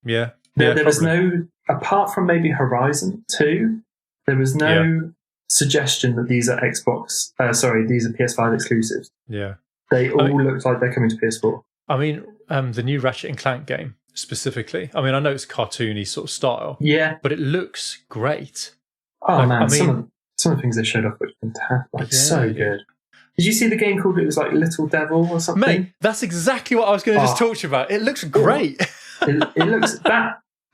Yeah. There was no, apart from maybe Horizon 2, there was no suggestion that these are these are PS5 exclusives. Yeah. They all look like they're coming to PS4. I mean, the new Ratchet & Clank game specifically. I mean, I know it's cartoony sort of style, Yeah. but it looks great. Oh Like, man, I mean, some of the things they showed off were fantastic. Like, Yeah, so yeah. good. Did you see the game called, it was like Little Devil or something? Mate, that's exactly what I was going to just talk to you about. It looks great. It looks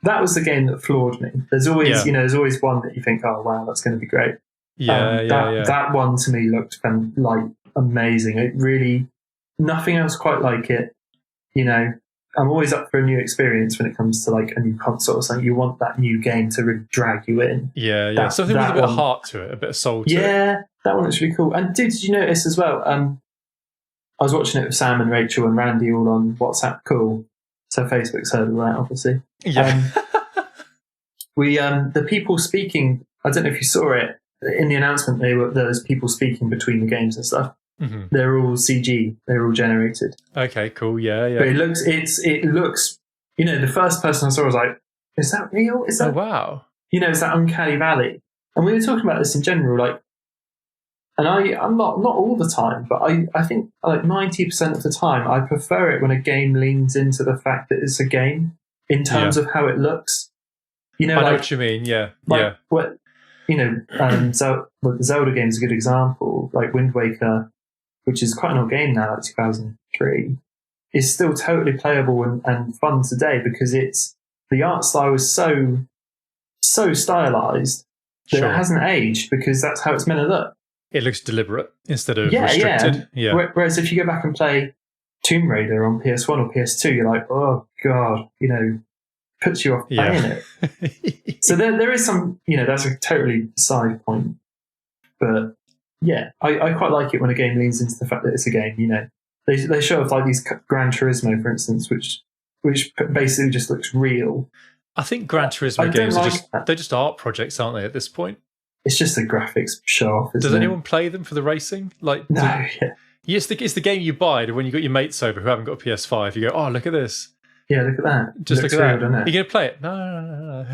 that was the game that floored me. There's always Yeah. there's always one that you think, oh wow, that's going to be great. Yeah. That one to me looked like amazing. It really, nothing else quite like it. You know, I'm always up for a new experience when it comes to like a new console or something. You want that new game to really drag you in. Yeah. Something with a bit of heart to it, a bit of soul to it. Yeah, that one looks really cool. And dude, did you notice as well? I was watching it with Sam and Rachel and Randy all on WhatsApp call. So Facebook's heard of that, obviously. Yeah. The people speaking, I don't know if you saw it, in the announcement there was people speaking between the games and stuff. Mm-hmm. They're all CG, they're all generated. Okay, cool. Yeah. But it looks, you know, the first person I saw was like, is that real? Is that, Oh, wow. you know, it's that uncanny valley. And we were talking about this in general, like, and I'm not all the time, but I think like 90% of the time I prefer it when a game leans into the fact that it's a game in terms of how it looks. You know, I know like, what you mean. Yeah. what, you know, the Zelda game is a good example. Like Wind Waker, which is quite an old game now, like 2003, is still totally playable and fun today because the art style is so stylized that it hasn't aged because that's how it's meant to look. It looks deliberate instead of restricted. Yeah. Whereas if you go back and play Tomb Raider on PS1 or PS2, you're like, oh god, you know, puts you off playing it. So there is some, you know, that's a totally side point, but yeah, I quite like it when a game leans into the fact that it's a game. You know, they show off like these Gran Turismo, for instance, which basically just looks real. I think Gran Turismo games they're just art projects, aren't they? At this point, it's just a graphics show off. Does anyone play them for the racing? Like, no, yeah. It's the game you buy when you got your mates over who haven't got a PS5. You go, oh, look at this. Yeah, look at that. Just look at that. Real, You're going to play it? No.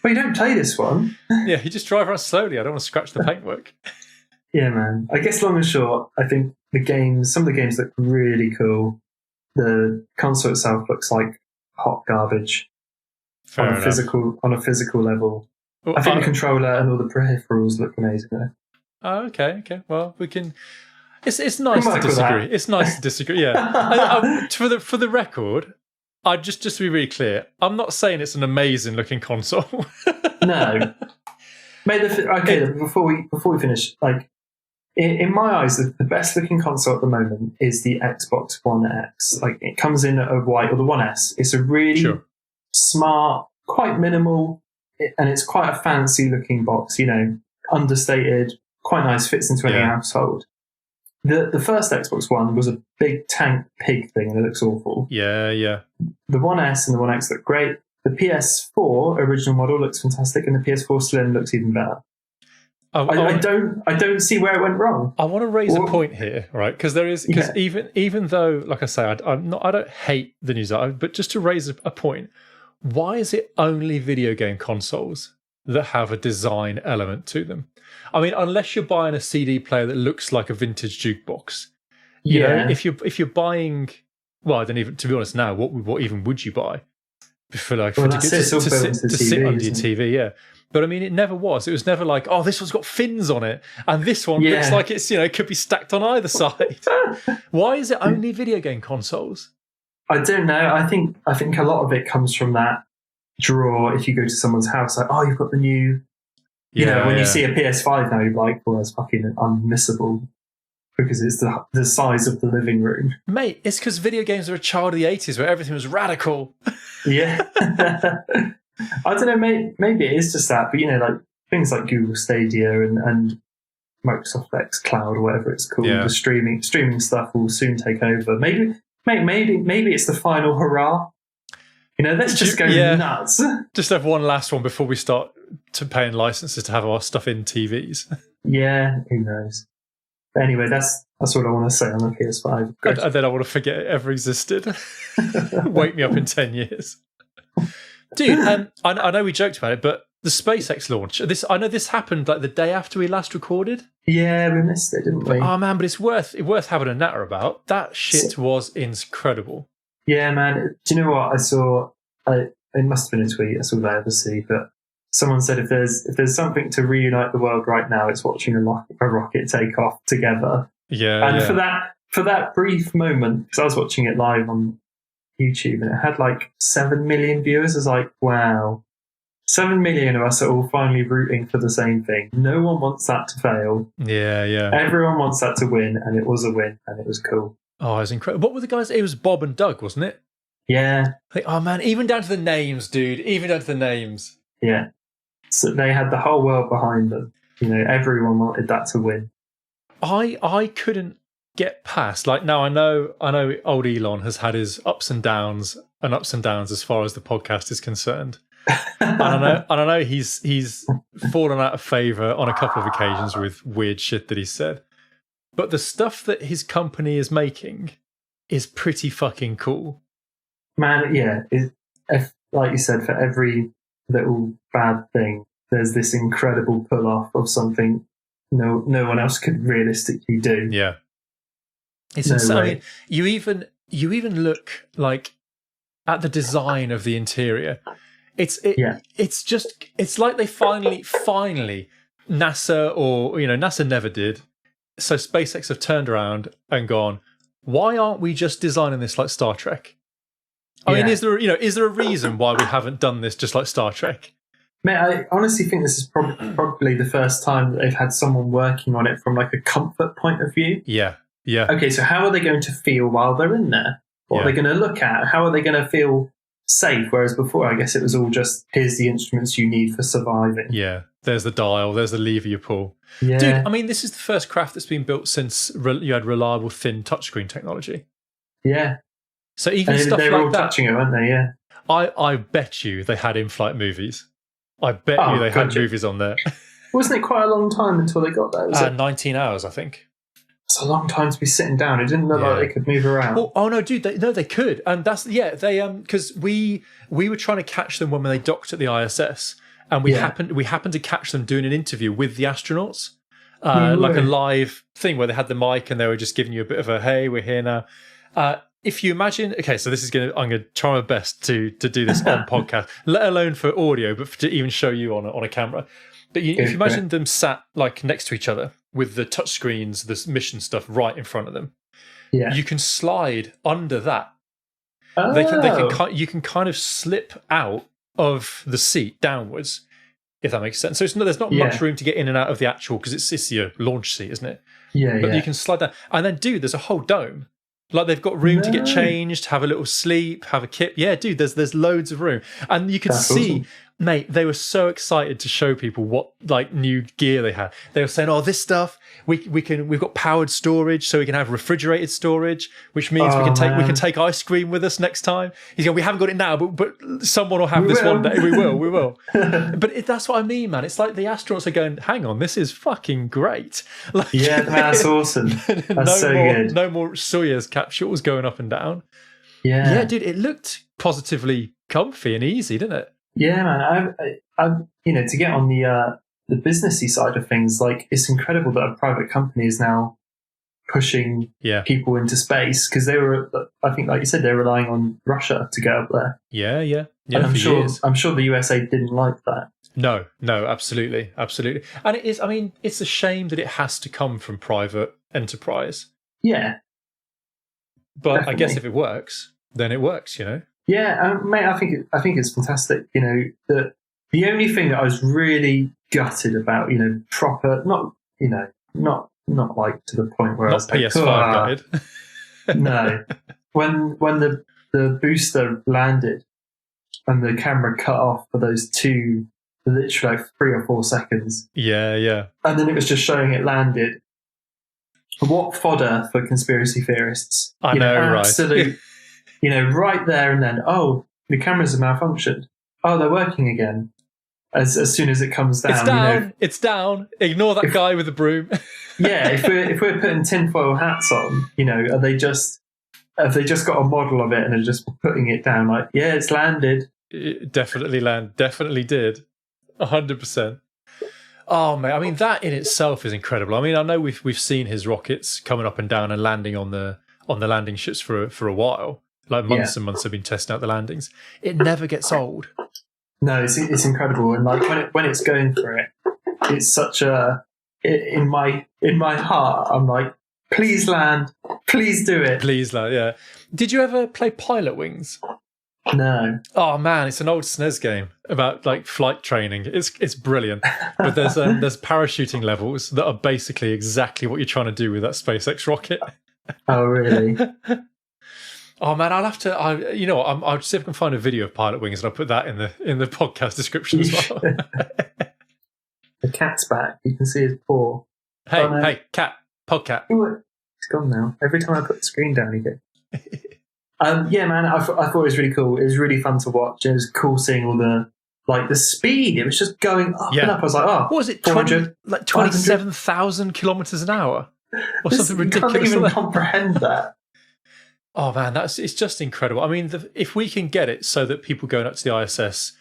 Well, you don't play this one. Yeah, you just drive around slowly. I don't want to scratch the paintwork. Yeah, man. I guess long and short, I think some of the games look really cool. The console itself looks like hot garbage on a physical level. Well, I think the controller and all the peripherals look amazing though. Oh, okay. Well, we can. It's nice to disagree. It's nice to disagree. Yeah. For the record, just to be really clear, I'm not saying it's an amazing looking console. No. Before we finish, like in my eyes, the best looking console at the moment is the Xbox One X. Like it comes in a white, or the One S. It's a really smart, quite minimal, and it's quite a fancy looking box. You know, understated, quite nice, fits into any household. The first Xbox One was a big tank pig thing, and it looks awful. Yeah. The One S and the One X look great. The PS4 original model looks fantastic, and the PS4 Slim looks even better. I don't see where it went wrong. I want to raise a point here, right? Because even though, like I say, I don't hate the news, but just to raise a point, why is it only video game consoles that have a design element to them? I mean, unless you're buying a CD player that looks like a vintage jukebox, you know, if you're buying, well, I don't even, to be honest, now what even would you buy for like to sit under your TV? Yeah. But I mean, it never was. It was never like, oh, this one's got fins on it, and this one looks like it's, you know, it could be stacked on either side. Why is it only video game consoles? I don't know. I think a lot of it comes from that draw. If you go to someone's house, like, oh, you've got the new, you know, when you see a PS5 now, you're like, well, that's fucking unmissable because it's the size of the living room. Mate, it's because video games are a child of the 80s where everything was radical. Yeah. I don't know, maybe it is just that, but you know, like things like Google Stadia and Microsoft X Cloud or whatever it's called, the streaming stuff will soon take over. Maybe it's the final hurrah. You know, let's just go nuts. Just have one last one before we start to paying licenses to have our stuff in TVs. Yeah, who knows? But anyway, that's what I want to say on the PS5. And then I want to forget it ever existed. Wake me up in 10 years. Dude, I know we joked about it, but the SpaceX launch, I know this happened like the day after we last recorded. Yeah, we missed it, didn't we? Oh man, but it's worth having a natter about. That shit was incredible. Yeah, man. Do you know what I saw? It must have been a tweet. That's all I ever see. But someone said if there's something to reunite the world right now, it's watching a rocket take off together. Yeah, And yeah. for that brief moment, because I was watching it live on YouTube and it had like 7 million viewers. I was like, wow, 7 million of us are all finally rooting for the same thing. No one wants that to fail. Yeah, yeah. Everyone wants that to win, and it was a win, and it was cool. Oh, it was incredible. What were the guys? It was Bob and Doug, wasn't it? Yeah. Like, oh man, even down to the names, dude. Even down to the names. Yeah. So they had the whole world behind them. You know, everyone wanted that to win. I couldn't get past. Like, now I know old Elon has had his ups and downs as far as the podcast is concerned. and I know he's fallen out of favor on a couple of occasions with weird shit that he said. But the stuff that his company is making is pretty fucking cool. Man, yeah. Like you said, for every little bad thing, there's this incredible pull-off of something no one else could realistically do. Yeah. It's No insane. way. I mean, you even look like at the design of the interior. It's like they finally NASA, or NASA never did. So SpaceX have turned around and gone, why aren't we just designing this like Star Trek? I mean, is there a reason why we haven't done this just like Star Trek? Mate, I honestly think this is probably the first time that they've had someone working on it from like a comfort point of view. Yeah, yeah. Okay, so how are they going to feel while they're in there? What are they going to look at? How are they going to feel safe? Whereas before, I guess it was all just, here's the instruments you need for surviving. Yeah, there's the dial, there's the lever you pull. Yeah. Dude, I mean, this is the first craft that's been built since you had reliable thin touchscreen technology. Yeah. So even And stuff they were like all that, touching it, weren't they? Yeah. I bet you they had in-flight movies. I bet you they had movies on there. Wasn't it quite a long time until they got there? Was it? 19 hours, I think. It's a long time to be sitting down. It didn't look like they could move around. Well, oh no, dude, they could, and that's they because we were trying to catch them when they docked at the ISS, and we happened to catch them doing an interview with the astronauts, like a live thing where they had the mic and they were just giving you a bit of a hey, we're here now. If you imagine, okay, so I'm going to try my best to do this on podcast, let alone for audio, but to even show you on a camera. But if you imagine them sat like next to each other with the touch screens, this mission stuff right in front of them, you can slide under that. Oh. You can kind of slip out of the seat downwards, if that makes sense. So there's not much room to get in and out of the actual, because it's your launch seat, isn't it? Yeah, but you can slide down, and then there's a whole dome. Like they've got room to get changed, have a little sleep, have a kip. Yeah, dude, there's loads of room. And you can see, awesome. Mate, they were so excited to show people what like new gear they had. They were saying, oh, this stuff, we've got powered storage, so we can have refrigerated storage, which means we can take ice cream with us next time. He's going, we haven't got it now, but someone will have one day. We will. But that's what I mean, man. It's like the astronauts are going, hang on, this is fucking great. Like, yeah, that's awesome. That's good. No more Soyuz capsules going up and down. Yeah, dude, it looked positively comfy and easy, didn't it? Yeah, man. I to get on the businessy side of things, like it's incredible that a private company is now pushing people into space, because they were, I think, like you said, they're relying on Russia to get up there. Yeah. And I'm sure the USA didn't like that. No, absolutely. And it is. I mean, it's a shame that it has to come from private enterprise. Yeah, but definitely. I guess if it works, then it works. Yeah, mate. I think it's fantastic. The only thing that I was really gutted about, proper, not like to the point where not I was like, PS5 gutted. No, when the booster landed and the camera cut off for those literally like 3 or 4 seconds. Yeah. And then it was just showing it landed. What fodder for conspiracy theorists? I know, right? Absolute. Right there and then, oh, the cameras have malfunctioned. Oh, they're working again. As soon as it comes down. It's down. Ignore that guy with the broom. Yeah, if we're putting tinfoil hats on, have they just got a model of it and are just putting it down? Like, yeah, it's landed. It definitely definitely did. 100%. Oh man, I mean that in itself is incredible. I mean, I know we've seen his rockets coming up and down and landing on the landing ships for a while. Like months and months have been testing out the landings. It never gets old. No, it's incredible, and like when it's going for it, it's such a in my heart. I'm like, please land, please do it, please land. Yeah. Did you ever play Pilot Wings? No. Oh man, it's an old SNES game about like flight training. It's brilliant. But there's parachuting levels that are basically exactly what you're trying to do with that SpaceX rocket. Oh really? Oh man, I'll have to. I'll see if I can find a video of Pilot Wings and I'll put that in the podcast description as well. The cat's back. You can see his paw. Hey, cat, podcat. It's gone now. Every time I put the screen down, he goes. Yeah, man, I thought it was really cool. It was really fun to watch. It was cool seeing all the speed. It was just going up and up. I was like, oh, what was it? 27,000 kilometers an hour, or something ridiculous. I can't even comprehend that. Oh man, it's just incredible. I mean, if we can get it so that people going up to the ISS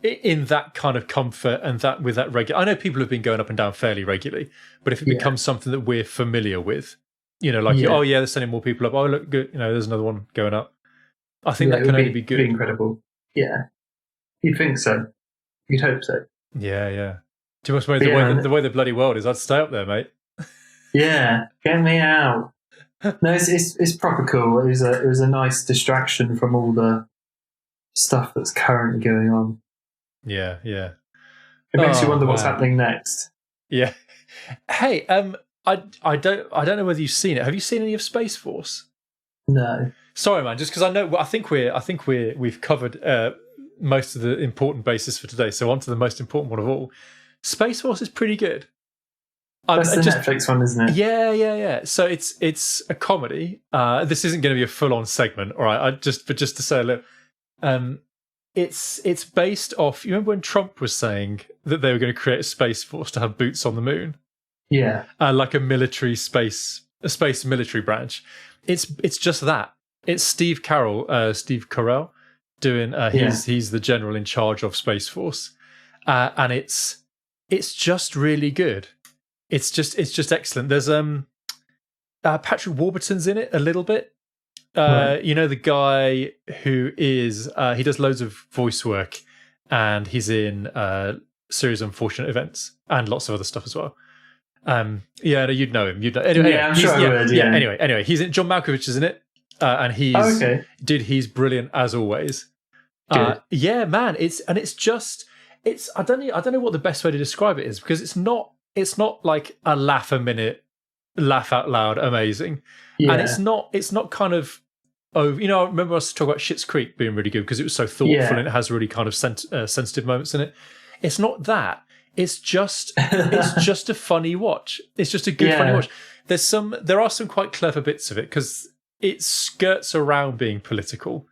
in that kind of comfort and that with that regular, I know people have been going up and down fairly regularly, but if it becomes something that we're familiar with. They're sending more people up. Oh, look good. There's another one going up. I think that can only be good. Be incredible. Yeah. You'd think so. You'd hope so. Yeah. Do you must know the way the bloody world is? I'd stay up there, mate. Yeah. Get me out. No, it's proper cool. It was a nice distraction from all the stuff that's currently going on. Yeah. It makes you wonder what's happening next. Yeah. Hey, I don't know whether you've seen it. Have you seen any of Space Force? No. Sorry, man. Just because I think we've covered most of the important bases for today. So on to the most important one of all. Space Force is pretty good. That's the Netflix one, isn't it? Yeah. So it's a comedy. This isn't going to be a full on segment, all right? Just to say, look, it's based off. You remember when Trump was saying that they were going to create a Space Force to have boots on the moon? Yeah, like a space military branch. It's just that. It's Steve Carell doing. He's the general in charge of Space Force, and it's just really good. It's just excellent. There's Patrick Warburton's in it a little bit. Right. The guy who is he does loads of voice work, and he's in Series of Unfortunate Events and lots of other stuff as well. You'd know him. Anyway, I'm sure I would. Yeah. Anyway, he's in. John Malkovich is in it, and he's brilliant as always. Yeah, man. It's I don't know what the best way to describe it is, because it's not like a laugh a minute, laugh out loud, amazing, and it's not kind of. I remember us talking about Schitt's Creek being really good because it was so thoughtful and it has really kind of sensitive moments in it. It's not that. It's just a funny watch. It's just a good funny watch. There are some quite clever bits of it because it skirts around being political,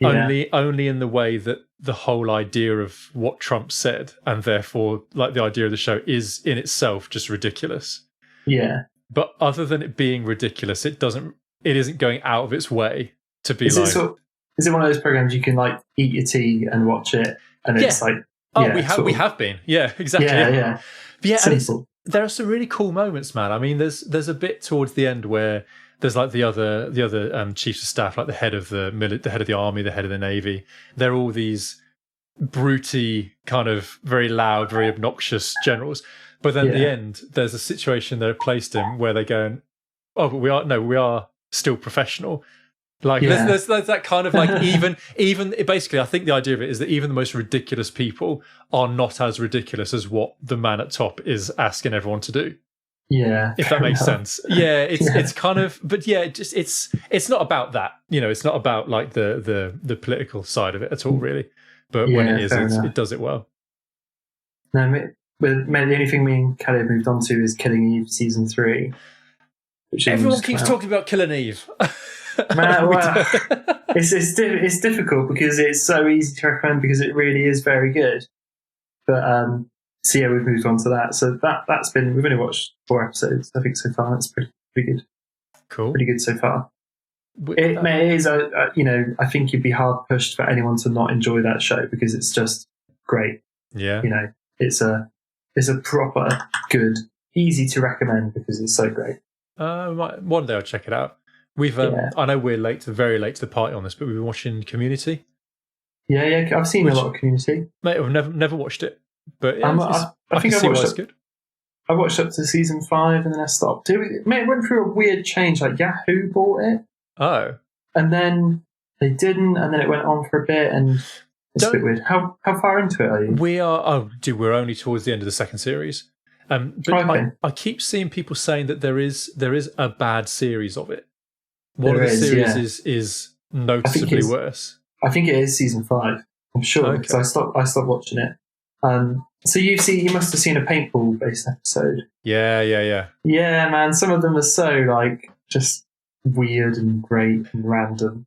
only in the way that the whole idea of what Trump said and therefore like the idea of the show is in itself just ridiculous. Yeah. But other than it being ridiculous, it isn't going out of its way to be is it one of those programs you can like eat your tea and watch it and it's like. Oh, we have been. Yeah, exactly. Yeah. And there are some really cool moments, man. I mean, there's a bit towards the end where there's like the other chiefs of staff, like the head of the head of the army, the head of the navy. They're all these broody, kind of very loud, very obnoxious generals. But then at the end, there's a situation they're placed in where they're going, "Oh, but we are still professional." Like there's that kind of like even basically I think the idea of it is that even the most ridiculous people are not as ridiculous as what the man at top is asking everyone to do. Yeah. If that makes sense. Yeah, it's kind of but it's not about that. It's not about like the political side of it at all really. But when it is it does it well. No, the only thing me and Kelly have moved on to is Killing Eve season 3. Everyone keeps talking about Killing Eve. Man, well, it's difficult because it's so easy to recommend because it really is very good. But we've moved on to that. So we've only watched 4 episodes, I think, so far. That's pretty good. Cool. Pretty good so far. It is, I think you'd be hard pushed for anyone to not enjoy that show because it's just great. Yeah. It's a proper good, easy to recommend because it's so great. One day I'll check it out. We've I know we're very late to the party on this, but we've been watching Community. Yeah, I've seen a lot of Community. Mate, I've never watched it, but yeah, I think I watched good. I watched up to season 5 and then I stopped. It went through a weird change. Like Yahoo bought it. Oh. And then they didn't, and then it went on for a bit, and it's a bit weird. How far into it are you? We're only towards the end of the second series. But okay. I keep seeing people saying that there is a bad series of it. One of the series is noticeably worse. I think it is season 5. I'm sure because I stopped watching it. So you must have seen a paintball based episode. Yeah. Yeah, man. Some of them are so like just weird and great and random.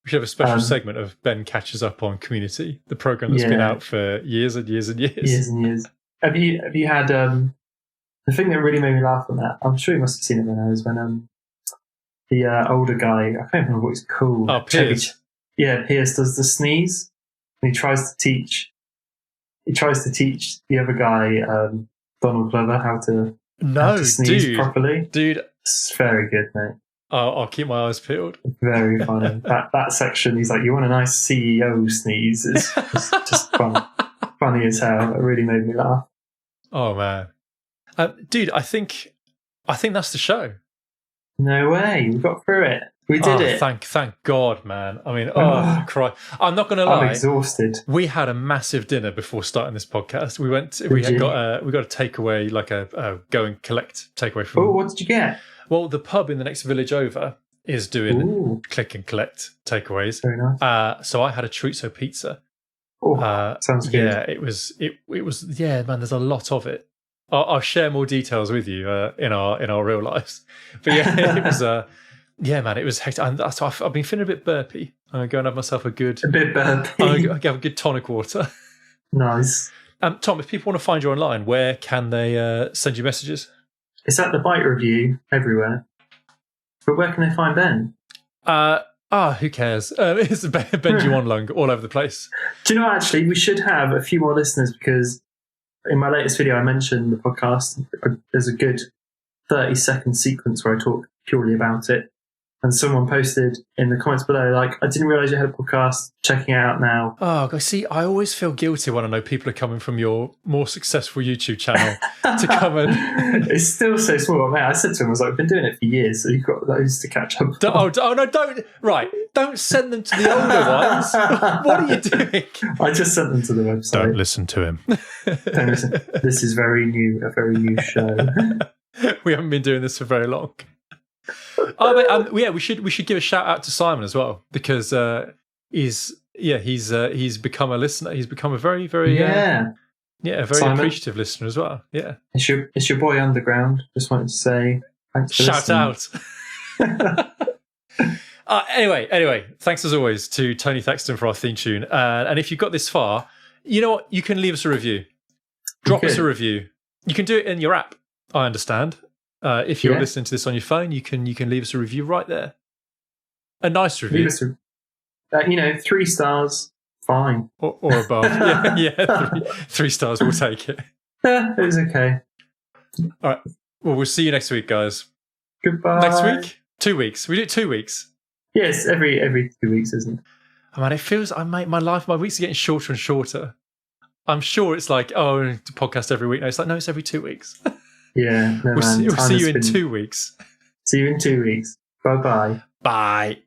We should have a special segment of Ben catches up on Community, the program that's been out for years and years and years. Years and years. Have you had the thing that really made me laugh on that? I'm sure you must have seen it when when the older guy, I can't remember what he's called. Oh, Piers. Piers does the sneeze, and he tries to teach the other guy, Donald Glover, how to sneeze properly. Dude, it's very good, mate. I'll keep my eyes peeled. Very funny. that section, he's like, "You want a nice CEO sneeze?" It's just funny as hell. It really made me laugh. Oh man, dude, I think that's the show. No way, we got through it. We did it. Thank God, man. I mean, Christ. I'm not going to lie. I'm exhausted. We had a massive dinner before starting this podcast. We got a takeaway, like a go and collect takeaway from. Oh, what did you get? Well, the pub in the next village over is doing click and collect takeaways. Very nice. So I had a chorizo pizza. Oh, sounds good. Yeah, it was. Yeah, man. There's a lot of it. I'll share more details with you in our real lives. But yeah, it was. Yeah, man, it was hectic. And I've been feeling a bit burpy. I'm going to go and have myself a bit burpy. I'll have a good tonic water. Nice. Tom, if people want to find you online, where can they send you messages? It's at the Bite Review everywhere. But where can they find Ben? Who cares? It's Benji One Lung all over the place. Do you know, actually, we should have a few more listeners because in my latest video I mentioned the podcast. There's a good 30-second sequence where I talk purely about it. And someone posted in the comments below, like, I didn't realise you had a podcast, checking it out now. Oh, God, see, I always feel guilty when I know people are coming from your more successful YouTube channel to come and... It's still so small. Man, I said to him, I was like, I've been doing it for years, so you've got those to catch up on. No, don't. Right, don't send them to the older ones. What are you doing? I just sent them to the website. Don't listen to him. Don't listen. This is a very new show. We haven't been doing this for very long. We should give a shout out to Simon as well because he's become a listener. He's become a very very a very Simon, appreciative listener as well. Yeah, it's your boy Underground. Just wanted to say thanks for shout out. Anyway, thanks as always to Tony Thaxton for our theme tune. And if you've got this far, you know what? You can leave us a review. Drop us a review. You can do it in your app. I understand. If you're listening to this on your phone, you can leave us a review right there. A nice review. Leave us 3 stars, fine. Or above. yeah. 3 stars, we'll take it. Yeah, it was okay. All right. Well, we'll see you next week, guys. Goodbye. Next week? 2 weeks. We do it 2 weeks. Yes, every 2 weeks, isn't it? Oh, man, it feels my weeks are getting shorter and shorter. I'm sure it's like, the podcast every week. No, it's every 2 weeks. Yeah, we'll see you in 2 weeks. See you in 2 weeks. Bye-bye. Bye.